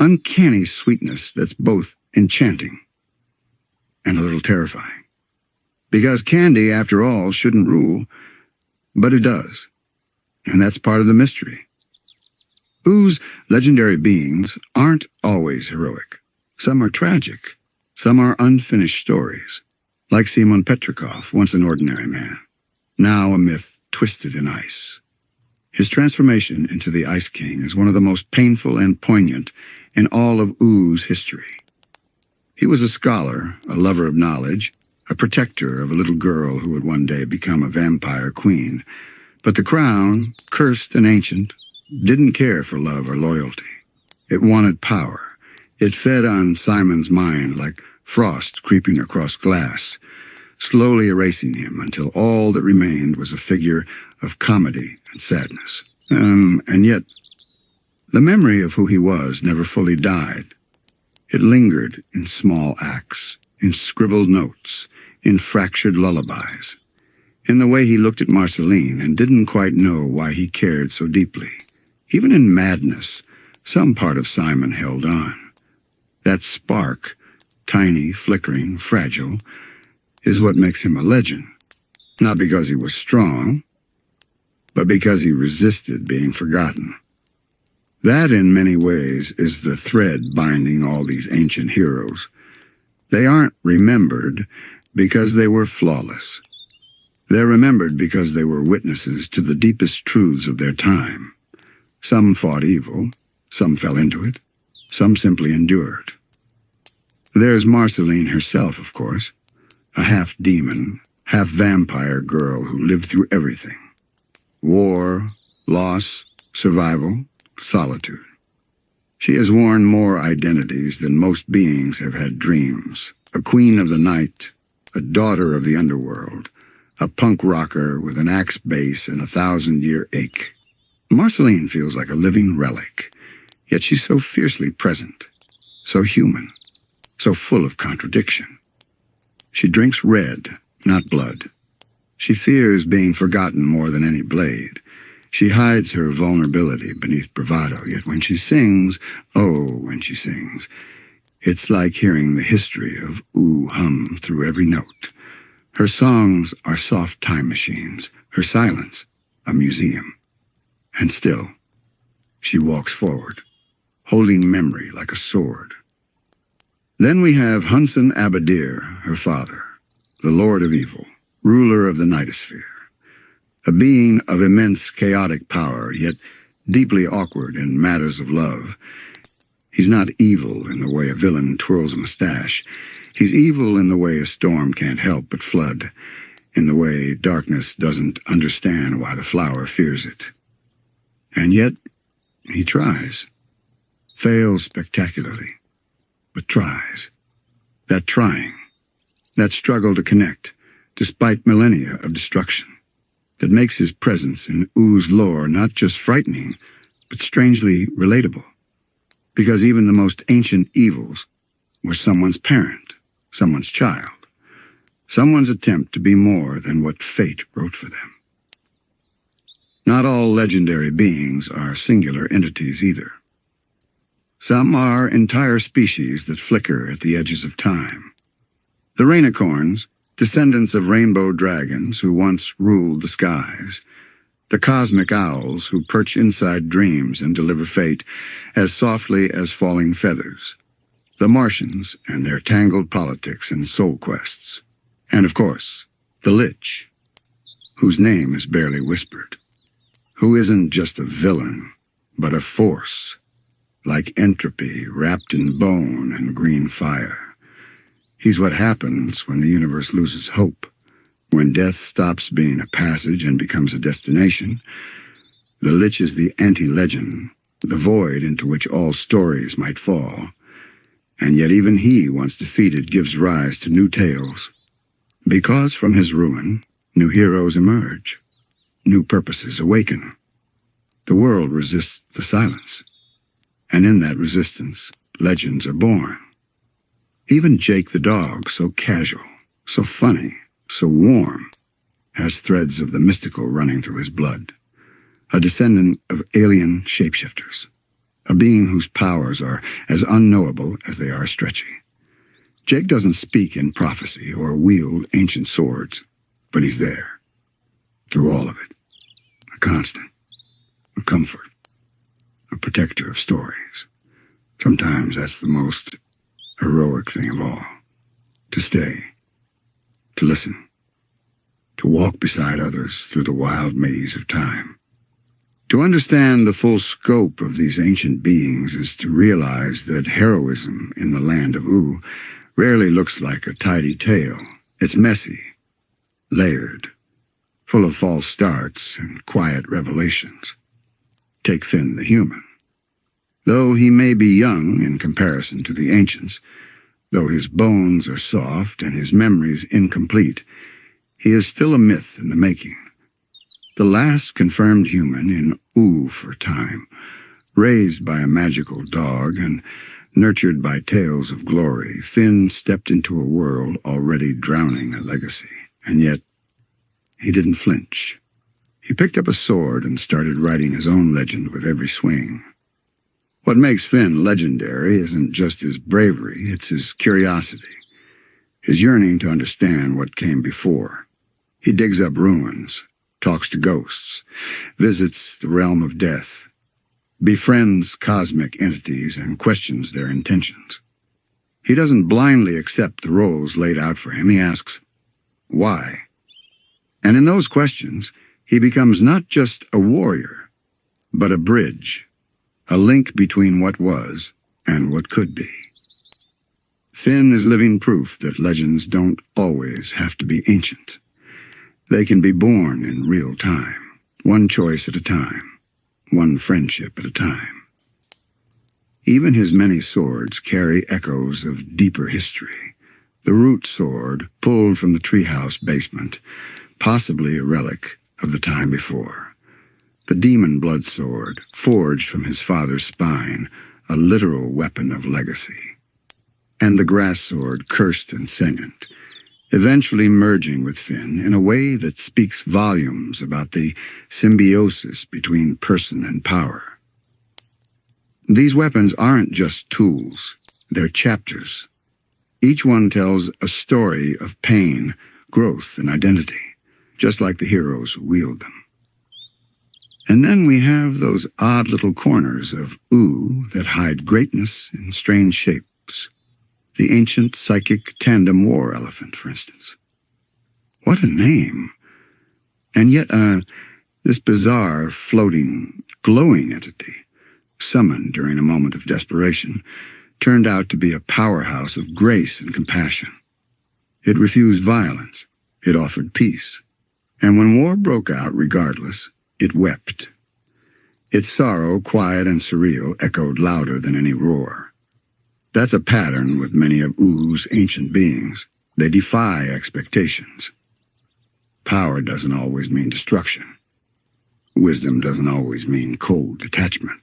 A: uncanny sweetness that's both enchanting and a little terrifying. Because candy, after all, shouldn't rule, but it does. And that's part of the mystery. Oo's legendary beings aren't always heroic. Some are tragic. Some are unfinished stories. Like Simon Petrikov, once an ordinary man, now a myth twisted in ice. His transformation into the Ice King is one of the most painful and poignant in all of Oo's history. He was a scholar, a lover of knowledge, a protector of a little girl who would one day become a vampire queen. But the crown, cursed and ancient, didn't care for love or loyalty. It wanted power. It fed on Simon's mind like frost creeping across glass, slowly erasing him until all that remained was a figure of comedy and sadness. And yet, the memory of who he was never fully died. It lingered in small acts, in scribbled notes, in fractured lullabies, in the way he looked at Marceline and didn't quite know why he cared so deeply. Even in madness, some part of Simon held on. That spark, tiny, flickering, fragile, is what makes him a legend. Not because he was strong, but because he resisted being forgotten. That, in many ways, is the thread binding all these ancient heroes. They aren't remembered because they were flawless. They're remembered because they were witnesses to the deepest truths of their time. Some fought evil, some fell into it, some simply endured. There's Marceline herself, of course, a half-demon, half-vampire girl who lived through everything. War, loss, survival, solitude. She has worn more identities than most beings have had dreams. A queen of the night, a daughter of the underworld, a punk rocker with an axe base and a 1,000-year ache. Marceline feels like a living relic, yet she's so fiercely present, so human, so full of contradiction. She drinks red, not blood. She fears being forgotten more than any blade. She hides her vulnerability beneath bravado, yet when she sings, oh, when she sings, it's like hearing the history of Ooo hum through every note. Her songs are soft time machines, her silence a museum. And still, she walks forward, holding memory like a sword. Then we have Hunson Abadir, her father, the Lord of Evil, ruler of the Nightosphere, a being of immense chaotic power, yet deeply awkward in matters of love. He's not evil in the way a villain twirls a mustache. He's evil in the way a storm can't help but flood, in the way darkness doesn't understand why the flower fears it. And yet, he tries, fails spectacularly, but tries. That trying, that struggle to connect, despite millennia of destruction, that makes his presence in Oo's lore not just frightening, but strangely relatable. Because even the most ancient evils were someone's parent, someone's child, someone's attempt to be more than what fate wrote for them. Not all legendary beings are singular entities either. Some are entire species that flicker at the edges of time. The rainicorns, descendants of rainbow dragons who once ruled the skies. The cosmic owls who perch inside dreams and deliver fate as softly as falling feathers. The Martians and their tangled politics and soul quests. And of course, the Lich, whose name is barely whispered. Who isn't just a villain, but a force, like entropy wrapped in bone and green fire. He's what happens when the universe loses hope, when death stops being a passage and becomes a destination. The Lich is the anti-legend, the void into which all stories might fall. And yet even he, once defeated, gives rise to new tales. Because from his ruin, new heroes emerge. New purposes awaken. The world resists the silence. And in that resistance, legends are born. Even Jake the dog, so casual, so funny, so warm, has threads of the mystical running through his blood. A descendant of alien shapeshifters. A being whose powers are as unknowable as they are stretchy. Jake doesn't speak in prophecy or wield ancient swords, but he's there. Through all of it. A constant, a comfort, a protector of stories. Sometimes that's the most heroic thing of all. To stay, to listen, to walk beside others through the wild maze of time. To understand the full scope of these ancient beings is to realize that heroism in the Land of Ooo rarely looks like a tidy tale. It's messy, layered, full of false starts and quiet revelations. Take Finn the human. Though he may be young in comparison to the ancients, though his bones are soft and his memories incomplete, he is still a myth in the making. The last confirmed human in Ooo for time, raised by a magical dog and nurtured by tales of glory, Finn stepped into a world already drowning a legacy, and yet he didn't flinch. He picked up a sword and started writing his own legend with every swing. What makes Finn legendary isn't just his bravery, it's his curiosity, his yearning to understand what came before. He digs up ruins, talks to ghosts, visits the realm of death, befriends cosmic entities and questions their intentions. He doesn't blindly accept the roles laid out for him, he asks, why? And in those questions, he becomes not just a warrior, but a bridge, a link between what was and what could be. Finn is living proof that legends don't always have to be ancient. They can be born in real time, one choice at a time, one friendship at a time. Even his many swords carry echoes of deeper history. The root sword, pulled from the treehouse basement, possibly a relic of the time before. The demon blood sword, forged from his father's spine, a literal weapon of legacy. And the grass sword, cursed and sentient, eventually merging with Finn in a way that speaks volumes about the symbiosis between person and power. These weapons aren't just tools, they're chapters. Each one tells a story of pain, growth, and identity, just like the heroes who wield them. And then we have those odd little corners of Ooo that hide greatness in strange shapes. The ancient psychic tandem war elephant, for instance. What a name! And yet, this bizarre, floating, glowing entity, summoned during a moment of desperation, turned out to be a powerhouse of grace and compassion. It refused violence. It offered peace. And when war broke out, regardless, it wept. Its sorrow, quiet and surreal, echoed louder than any roar. That's a pattern with many of Oo's ancient beings. They defy expectations. Power doesn't always mean destruction. Wisdom doesn't always mean cold detachment.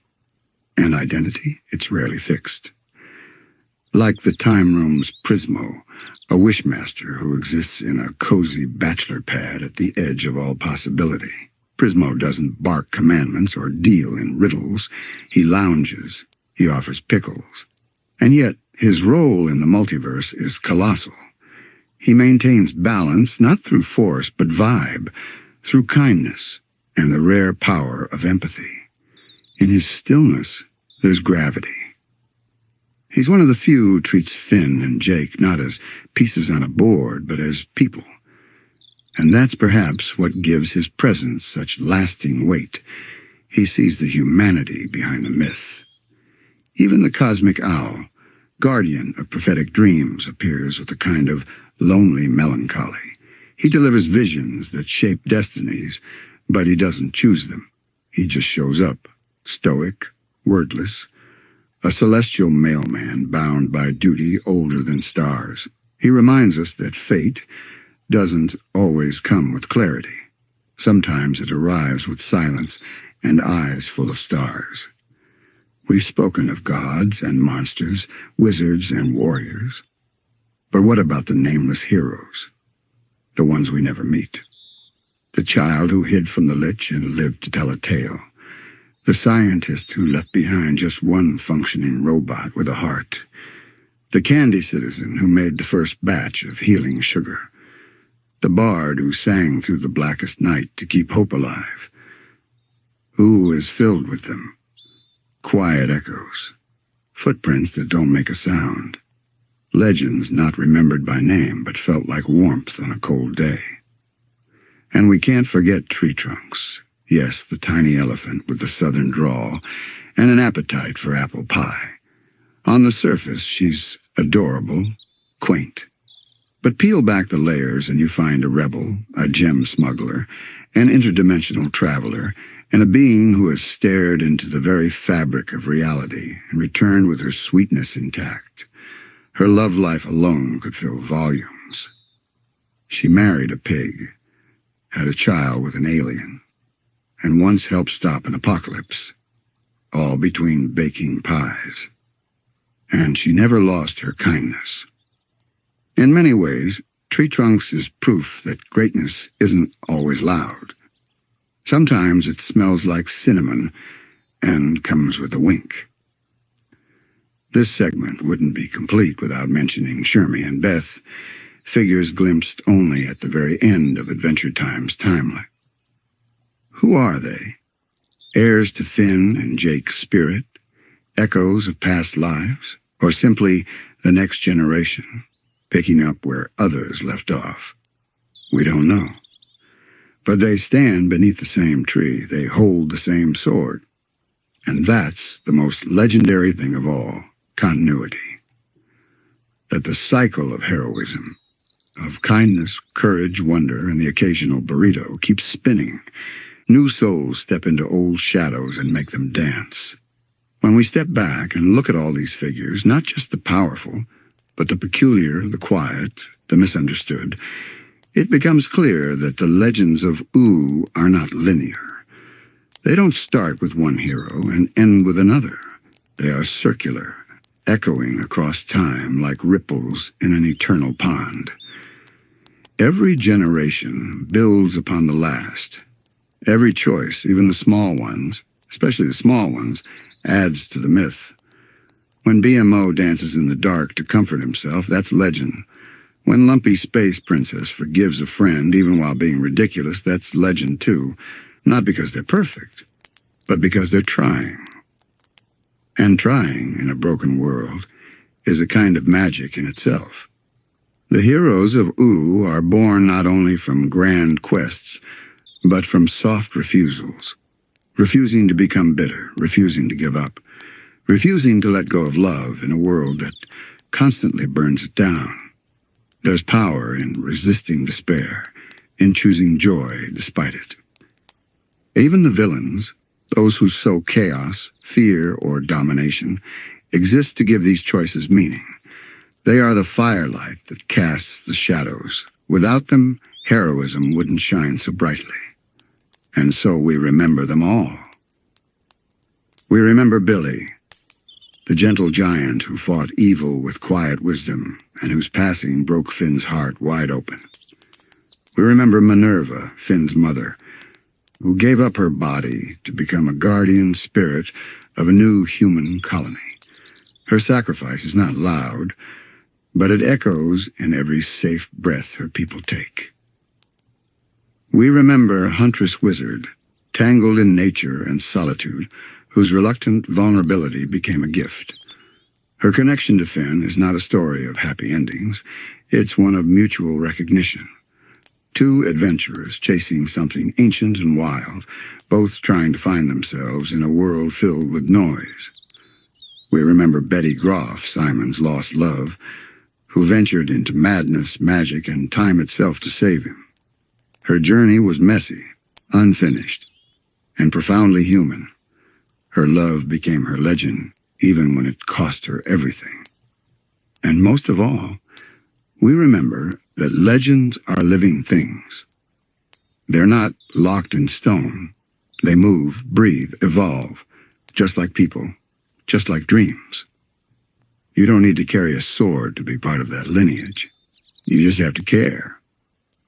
A: And identity, it's rarely fixed. Like the Time Room's Prismo, a wishmaster who exists in a cozy bachelor pad at the edge of all possibility. Prismo doesn't bark commandments or deal in riddles. He lounges. He offers pickles. And yet, his role in the multiverse is colossal. He maintains balance not through force but vibe, through kindness and the rare power of empathy. In his stillness, there's gravity. He's one of the few who treats Finn and Jake not as pieces on a board, but as people. And that's perhaps what gives his presence such lasting weight. He sees the humanity behind the myth. Even the cosmic owl, guardian of prophetic dreams, appears with a kind of lonely melancholy. He delivers visions that shape destinies, but he doesn't choose them. He just shows up, stoic, wordless, a celestial mailman bound by duty older than stars. He reminds us that fate doesn't always come with clarity. Sometimes it arrives with silence and eyes full of stars. We've spoken of gods and monsters, wizards and warriors. But what about the nameless heroes? The ones we never meet. The child who hid from the Lich and lived to tell a tale. The scientist who left behind just one functioning robot with a heart. The candy citizen who made the first batch of healing sugar. The bard who sang through the blackest night to keep hope alive. Ooo is filled with them. Quiet echoes. Footprints that don't make a sound. Legends not remembered by name but felt like warmth on a cold day. And we can't forget tree trunks. Yes, the tiny elephant with the southern drawl and an appetite for apple pie. On the surface, she's adorable, quaint. But peel back the layers and you find a rebel, a gem smuggler, an interdimensional traveler, and a being who has stared into the very fabric of reality and returned with her sweetness intact. Her love life alone could fill volumes. She married a pig, had a child with an alien, and once helped stop an apocalypse, all between baking pies. And she never lost her kindness. In many ways, Tree Trunks is proof that greatness isn't always loud. Sometimes it smells like cinnamon and comes with a wink. This segment wouldn't be complete without mentioning Shermie and Beth, figures glimpsed only at the very end of Adventure Time's timeline. Who are they? Heirs to Finn and Jake's spirit? Echoes of past lives? Or simply the next generation, picking up where others left off? We don't know. But they stand beneath the same tree. They hold the same sword. And that's the most legendary thing of all, continuity. That the cycle of heroism, of kindness, courage, wonder, and the occasional burrito keeps spinning. New souls step into old shadows and make them dance. When we step back and look at all these figures, not just the powerful, but the peculiar, the quiet, the misunderstood, it becomes clear that the legends of Ooo are not linear. They don't start with one hero and end with another. They are circular, echoing across time like ripples in an eternal pond. Every generation builds upon the last. Every choice, even the small ones, especially the small ones, adds to the myth. When BMO dances in the dark to comfort himself, that's legend. When Lumpy Space Princess forgives a friend even while being ridiculous, that's legend too. Not because they're perfect, but because they're trying. And trying, in a broken world, is a kind of magic in itself. The heroes of Ooo are born not only from grand quests, but from soft refusals. Refusing to become bitter, refusing to give up, refusing to let go of love in a world that constantly burns it down. There's power in resisting despair, in choosing joy despite it. Even the villains, those who sow chaos, fear, or domination, exist to give these choices meaning. They are the firelight that casts the shadows. Without them, heroism wouldn't shine so brightly. And so we remember them all. We remember Billy, the gentle giant who fought evil with quiet wisdom and whose passing broke Finn's heart wide open. We remember Minerva, Finn's mother, who gave up her body to become a guardian spirit of a new human colony. Her sacrifice is not loud, but it echoes in every safe breath her people take. We remember Huntress Wizard, tangled in nature and solitude, whose reluctant vulnerability became a gift. Her connection to Finn is not a story of happy endings. It's one of mutual recognition. Two adventurers chasing something ancient and wild, both trying to find themselves in a world filled with noise. We remember Betty Groff, Simon's lost love, who ventured into madness, magic, and time itself to save him. Her journey was messy, unfinished, and profoundly human. Her love became her legend, even when it cost her everything. And most of all, we remember that legends are living things. They're not locked in stone. They move, breathe, evolve, just like people, just like dreams. You don't need to carry a sword to be part of that lineage. You just have to care,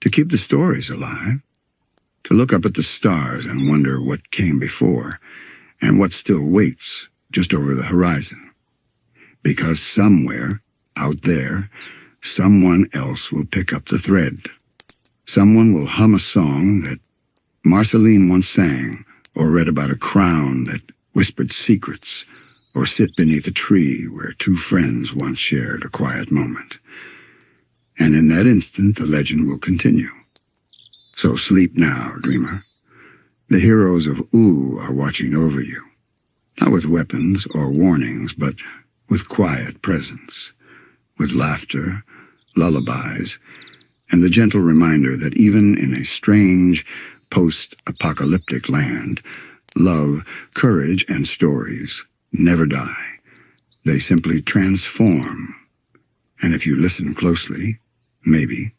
A: to keep the stories alive, to look up at the stars and wonder what came before and what still waits just over the horizon. Because somewhere, out there, someone else will pick up the thread. Someone will hum a song that Marceline once sang, or read about a crown that whispered secrets, or sit beneath a tree where two friends once shared a quiet moment. And in that instant, the legend will continue. So sleep now, dreamer. The heroes of Ooo are watching over you, not with weapons or warnings, but with quiet presence, with laughter, lullabies, and the gentle reminder that even in a strange, post-apocalyptic land, love, courage, and stories never die. They simply transform. And if you listen closely, maybe,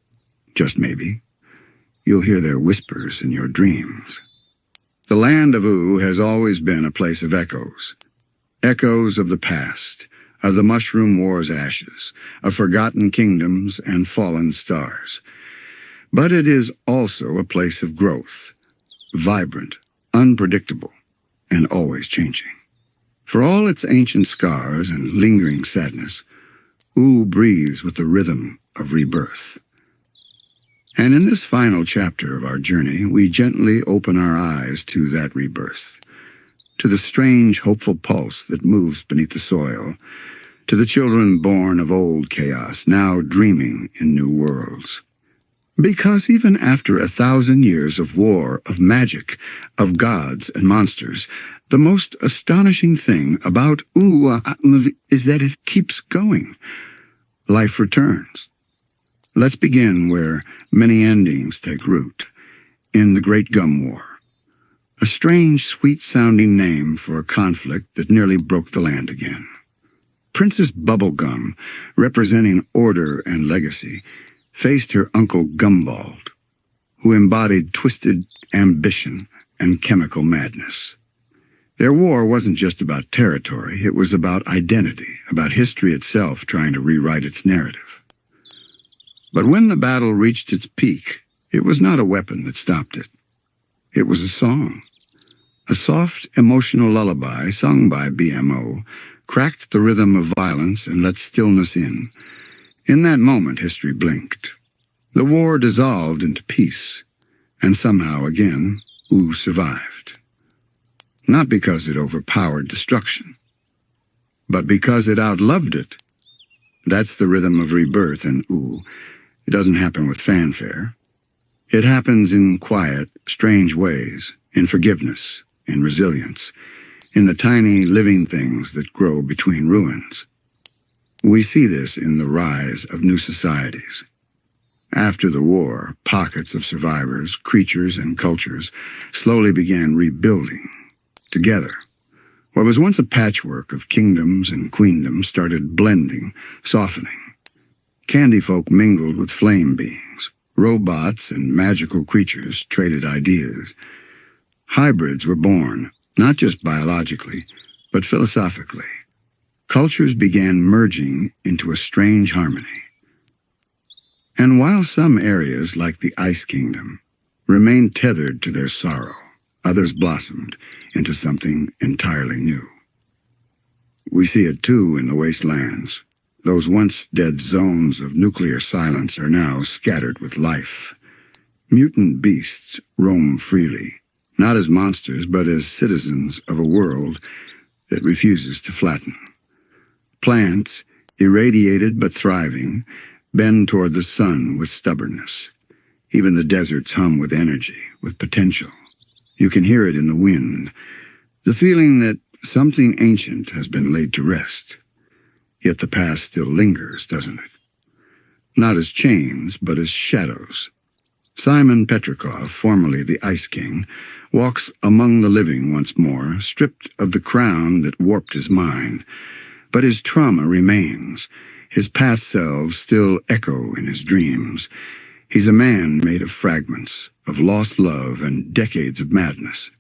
A: just maybe, you'll hear their whispers in your dreams. The Land of Ooo has always been a place of echoes. Echoes of the past, of the Mushroom War's ashes, of forgotten kingdoms and fallen stars. But it is also a place of growth, vibrant, unpredictable, and always changing. For all its ancient scars and lingering sadness, Ooo breathes with the rhythm of rebirth. And in this final chapter of our journey, we gently open our eyes to that rebirth, to the strange, hopeful pulse that moves beneath the soil, to the children born of old chaos, now dreaming in new worlds. Because even after 1,000 years of war, of magic, of gods and monsters, the most astonishing thing about Ooo is that it keeps going. Life returns. Let's begin where many endings take root, in the Great Gum War, a strange, sweet-sounding name for a conflict that nearly broke the land again. Princess Bubblegum, representing order and legacy, faced her uncle Gumbald, who embodied twisted ambition and chemical madness. Their war wasn't just about territory, it was about identity, about history itself trying to rewrite its narrative. But when the battle reached its peak, it was not a weapon that stopped it. It was a song. A soft, emotional lullaby sung by BMO cracked the rhythm of violence and let stillness in. In that moment, history blinked. The war dissolved into peace, and somehow again, Ooo survived. Not because it overpowered destruction, but because it outloved it. That's the rhythm of rebirth in Ooo. It doesn't happen with fanfare. It happens in quiet, strange ways, in forgiveness, in resilience, in the tiny living things that grow between ruins. We see this in the rise of new societies. After the war, pockets of survivors, creatures, and cultures slowly began rebuilding together. What was once a patchwork of kingdoms and queendoms started blending, softening. Candy folk mingled with flame beings. Robots and magical creatures traded ideas. Hybrids were born, not just biologically, but philosophically. Cultures began merging into a strange harmony. And while some areas, like the Ice Kingdom, remained tethered to their sorrow, others blossomed into something entirely new. We see it too in the wastelands. Those once dead zones of nuclear silence are now scattered with life. Mutant beasts roam freely, not as monsters, but as citizens of a world that refuses to flatten. Plants, irradiated but thriving, bend toward the sun with stubbornness. Even the deserts hum with energy, with potential. You can hear it in the wind, the feeling that something ancient has been laid to rest. Yet the past still lingers, doesn't it? Not as chains, but as shadows. Simon Petrikov, formerly the Ice King, walks among the living once more, stripped of the crown that warped his mind. But his trauma remains. His past selves still echo in his dreams. He's a man made of fragments, of lost love and decades of madness.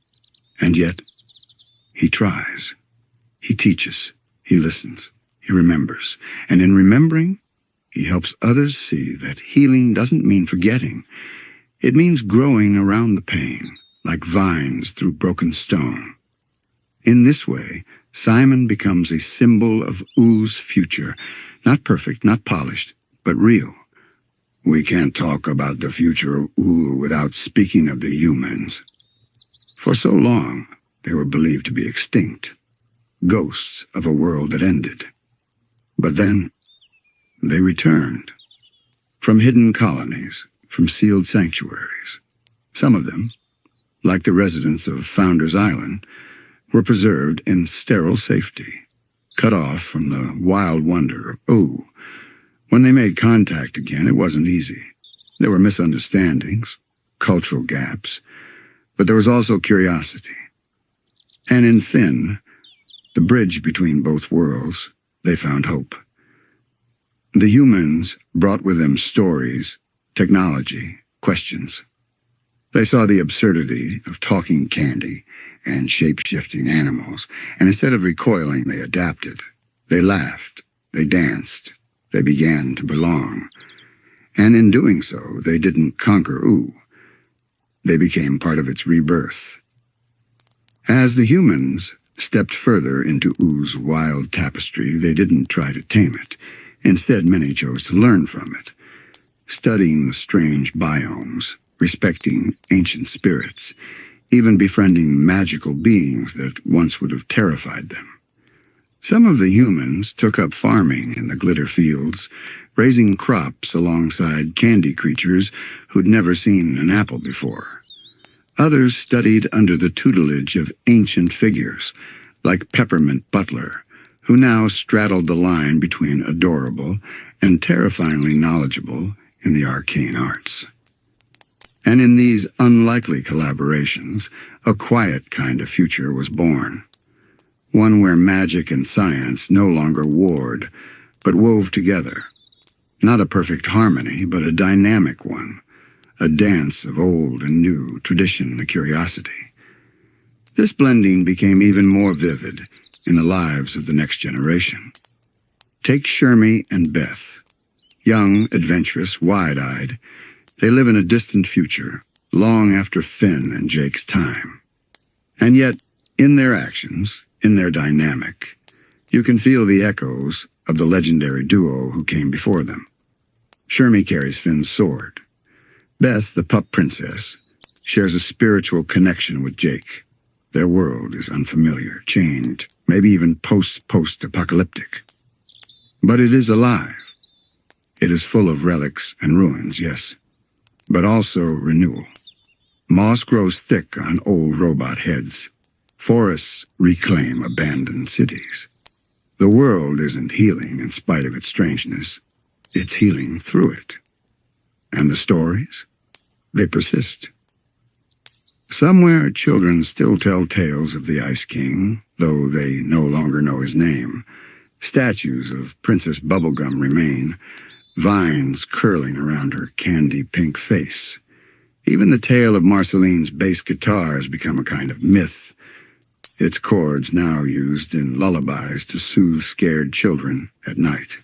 A: And yet, he tries. He teaches. He listens. He remembers. And in remembering, he helps others see that healing doesn't mean forgetting. It means growing around the pain, like vines through broken stone. In this way, Simon becomes a symbol of Oo's future, not perfect, not polished, but real. We can't talk about the future of Ooo without speaking of the humans. For so long, they were believed to be extinct, ghosts of a world that ended. But then, they returned. From hidden colonies, from sealed sanctuaries. Some of them, like the residents of Founders Island, were preserved in sterile safety, cut off from the wild wonder of Ooo. When they made contact again, it wasn't easy. There were misunderstandings, cultural gaps, but there was also curiosity. And in Finn, the bridge between both worlds, they found hope. The humans brought with them stories, technology, questions. They saw the absurdity of talking candy and shape-shifting animals, and instead of recoiling, they adapted. They laughed, they danced, they began to belong. And in doing so, they didn't conquer Ooo. They became part of its rebirth. As the humans stepped further into Oo's wild tapestry, they didn't try to tame it. Instead, many chose to learn from it, studying the strange biomes, respecting ancient spirits, even befriending magical beings that once would have terrified them. Some of the humans took up farming in the glitter fields, raising crops alongside candy creatures who'd never seen an apple before. Others studied under the tutelage of ancient figures, like Peppermint Butler, who now straddled the line between adorable and terrifyingly knowledgeable in the arcane arts. And in these unlikely collaborations, a quiet kind of future was born. One where magic and science no longer warred, but wove together. Not a perfect harmony, but a dynamic one. A dance of old and new, tradition and curiosity. This blending became even more vivid in the lives of the next generation. Take Shermie and Beth. Young, adventurous, wide-eyed, they live in a distant future, long after Finn and Jake's time. And yet, in their actions, in their dynamic, you can feel the echoes of the legendary duo who came before them. Shermie carries Finn's sword. Beth, the pup princess, shares a spiritual connection with Jake. Their world is unfamiliar, changed, maybe even post-apocalyptic. But it is alive. It is full of relics and ruins, yes, but also renewal. Moss grows thick on old robot heads. Forests reclaim abandoned cities. The world isn't healing in spite of its strangeness. It's healing through it. And the stories? They persist. Somewhere, children still tell tales of the Ice King, though they no longer know his name. Statues of Princess Bubblegum remain, vines curling around her candy-pink face. Even the tale of Marceline's bass guitar has become a kind of myth, its chords now used in lullabies to soothe scared children at night.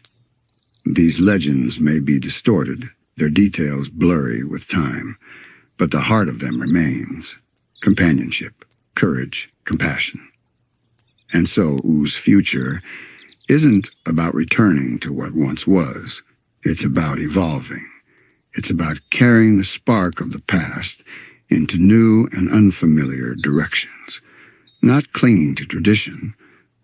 A: These legends may be distorted, their details blurry with time, but the heart of them remains: companionship, courage, compassion. And so Oo's future isn't about returning to what once was. It's about evolving. It's about carrying the spark of the past into new and unfamiliar directions, not clinging to tradition,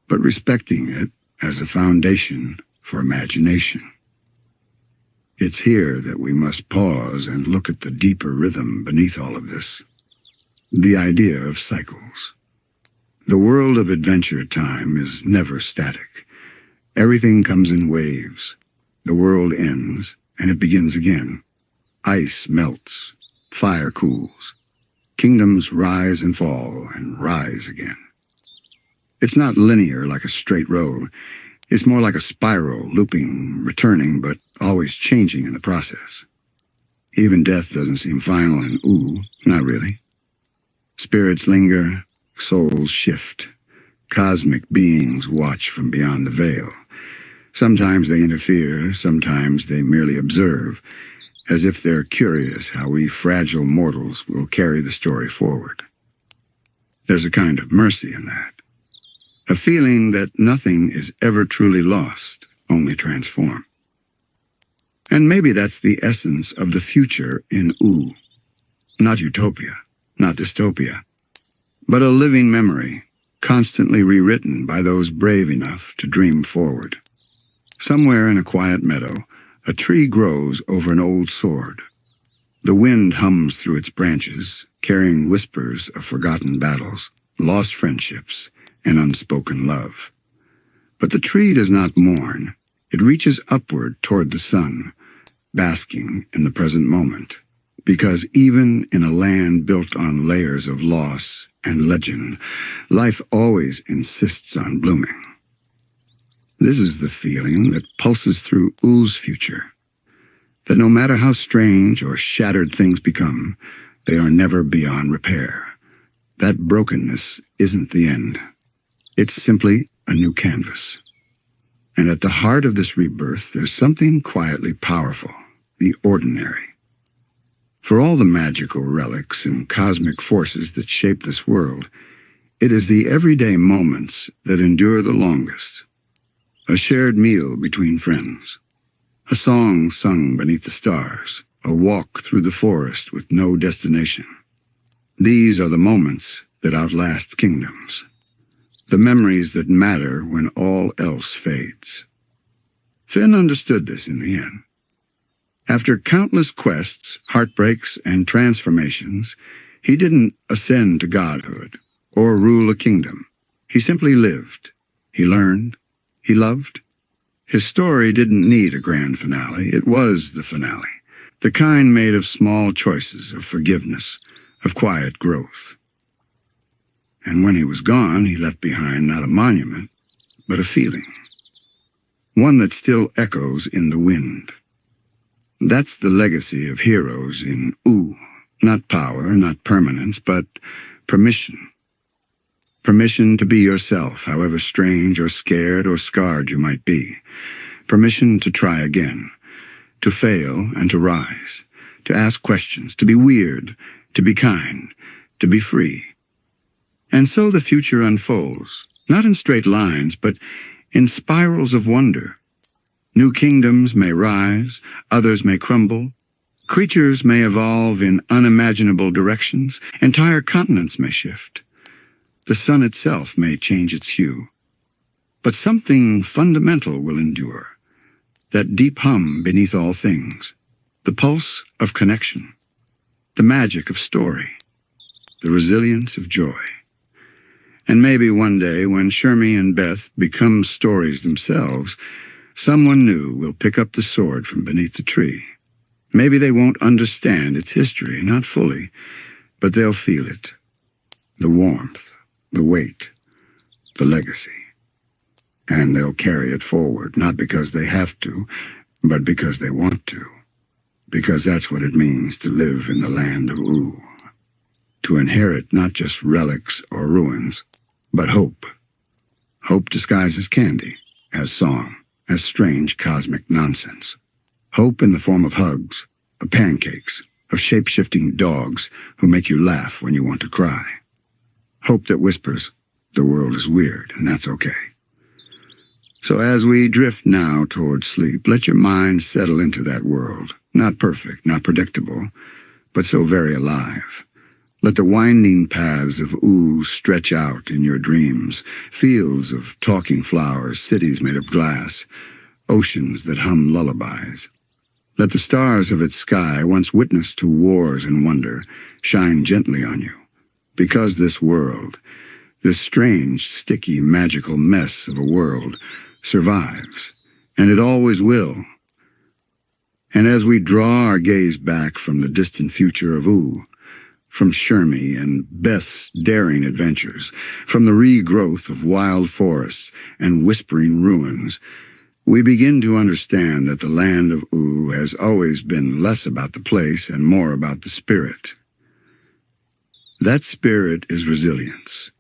A: but respecting it as a foundation for imagination. It's here that we must pause and look at the deeper rhythm beneath all of this. The idea of cycles. The world of adventure time is never static. Everything comes in waves. The world ends, and it begins again. Ice melts, fire cools. Kingdoms rise and fall and rise again. It's not linear like a straight road. It's more like a spiral, looping, returning, but always changing in the process. Even death doesn't seem final in Ooo, not really. Spirits linger, souls shift. Cosmic beings watch from beyond the veil. Sometimes they interfere, sometimes they merely observe, as if they're curious how we fragile mortals will carry the story forward. There's a kind of mercy in that. A feeling that nothing is ever truly lost, only transformed. And maybe that's the essence of the future in Ooo. Not utopia, not dystopia, but a living memory, constantly rewritten by those brave enough to dream forward. Somewhere in a quiet meadow, a tree grows over an old sword. The wind hums through its branches, carrying whispers of forgotten battles, lost friendships, and unspoken love. But the tree does not mourn. It reaches upward toward the sun, basking in the present moment. Because even in a land built on layers of loss and legend, life always insists on blooming. This is the feeling that pulses through Oo's future, that no matter how strange or shattered things become, they are never beyond repair. That brokenness isn't the end. It's simply a new canvas. And at the heart of this rebirth, there's something quietly powerful, the ordinary. For all the magical relics and cosmic forces that shape this world, it is the everyday moments that endure the longest. A shared meal between friends, a song sung beneath the stars, a walk through the forest with no destination. These are the moments that outlast kingdoms, the memories that matter when all else fades. Finn understood this in the end. After countless quests, heartbreaks, and transformations, he didn't ascend to godhood or rule a kingdom. He simply lived. He learned. He loved. His story didn't need a grand finale. It was the finale, the kind made of small choices, of forgiveness, of quiet growth. And when he was gone, he left behind not a monument, but a feeling, one that still echoes in the wind. That's the legacy of heroes in Ooo. Not power, not permanence, but permission. Permission to be yourself, however strange or scared or scarred you might be. Permission to try again, to fail and to rise, to ask questions, to be weird, to be kind, to be free. And so the future unfolds, not in straight lines, but in spirals of wonder. New kingdoms may rise, others may crumble. Creatures may evolve in unimaginable directions. Entire continents may shift. The sun itself may change its hue. But something fundamental will endure. That deep hum beneath all things. The pulse of connection. The magic of story. The resilience of joy. And maybe one day, when Shermie and Beth become stories themselves, someone new will pick up the sword from beneath the tree. Maybe they won't understand its history, not fully, but they'll feel it. The warmth, the weight, the legacy. And they'll carry it forward, not because they have to, but because they want to. Because that's what it means to live in the Land of Ooo. To inherit not just relics or ruins, but hope. Hope disguised as candy, as song, as strange cosmic nonsense. Hope in the form of hugs, of pancakes, of shape-shifting dogs who make you laugh when you want to cry. Hope that whispers, the world is weird, and that's okay. So as we drift now toward sleep, let your mind settle into that world. Not perfect, not predictable, but so very alive. Let the winding paths of Ooo stretch out in your dreams, fields of talking flowers, cities made of glass, oceans that hum lullabies. Let the stars of its sky, once witness to wars and wonder, shine gently on you. Because this world, this strange, sticky, magical mess of a world, survives, and it always will. And as we draw our gaze back from the distant future of Ooo, from Shermie and Beth's daring adventures, from the regrowth of wild forests and whispering ruins, we begin to understand that the Land of Ooo has always been less about the place and more about the spirit. That spirit is resilience.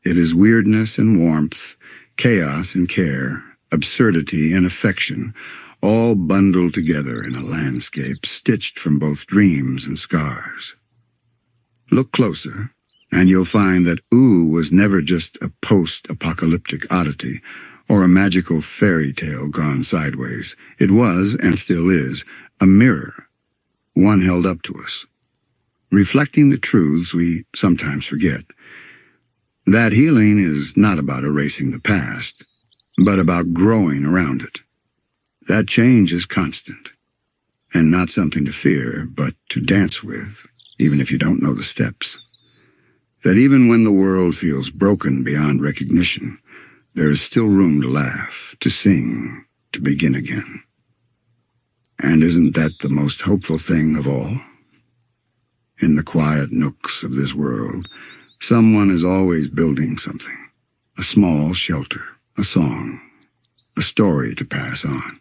A: It is weirdness and warmth, chaos and care, absurdity and affection, all bundled together in a landscape stitched from both dreams and scars. Look closer, and you'll find that Ooo was never just a post-apocalyptic oddity or a magical fairy tale gone sideways. It was, and still is, a mirror, one held up to us, reflecting the truths we sometimes forget. That healing is not about erasing the past, but about growing around it. That change is constant, and not something to fear, but to dance with, even if you don't know the steps. That even when the world feels broken beyond recognition, there is still room to laugh, to sing, to begin again. And isn't that the most hopeful thing of all? In the quiet nooks of this world, someone is always building something. A small shelter, a song, a story to pass on.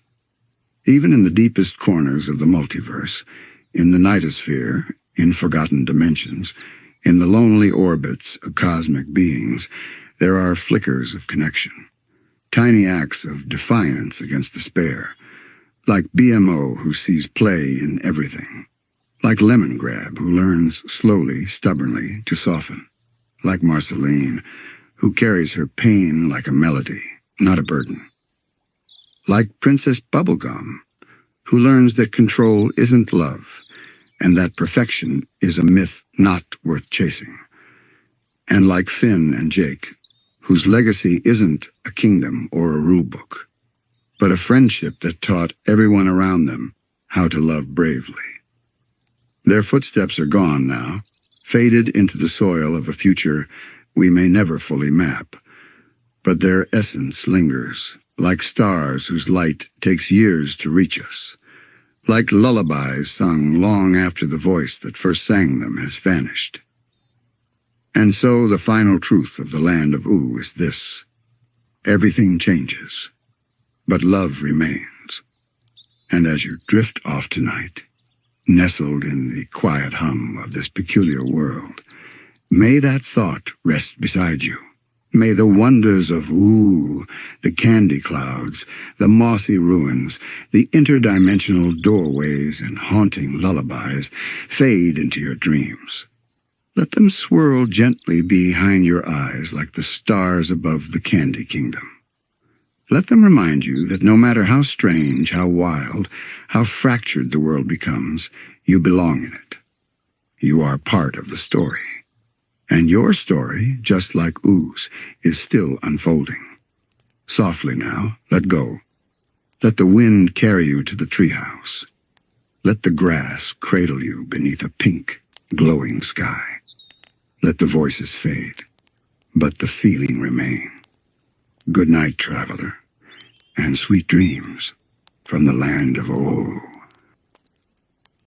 A: Even in the deepest corners of the multiverse, in the Nightosphere, in forgotten dimensions, in the lonely orbits of cosmic beings, there are flickers of connection, tiny acts of defiance against despair, like BMO who sees play in everything, like Lemongrab who learns slowly, stubbornly to soften, like Marceline who carries her pain like a melody, not a burden, like Princess Bubblegum who learns that control isn't love, and that perfection is a myth not worth chasing, and like Finn and Jake, whose legacy isn't a kingdom or a rulebook, but a friendship that taught everyone around them how to love bravely. Their footsteps are gone now, faded into the soil of a future we may never fully map, but their essence lingers, like stars whose light takes years to reach us, like lullabies sung long after the voice that first sang them has vanished. And so the final truth of the Land of Ooo is this: everything changes, but love remains. And as you drift off tonight, nestled in the quiet hum of this peculiar world, may that thought rest beside you. May the wonders of Ooo, the candy clouds, the mossy ruins, the interdimensional doorways and haunting lullabies fade into your dreams. Let them swirl gently behind your eyes like the stars above the Candy Kingdom. Let them remind you that no matter how strange, how wild, how fractured the world becomes, you belong in it. You are part of the story. And your story, just like Oo's, is still unfolding. Softly now, let go. Let the wind carry you to the treehouse. Let the grass cradle you beneath a pink, glowing sky. Let the voices fade, but the feeling remain. Good night, traveler, and sweet dreams from the Land of Ooo.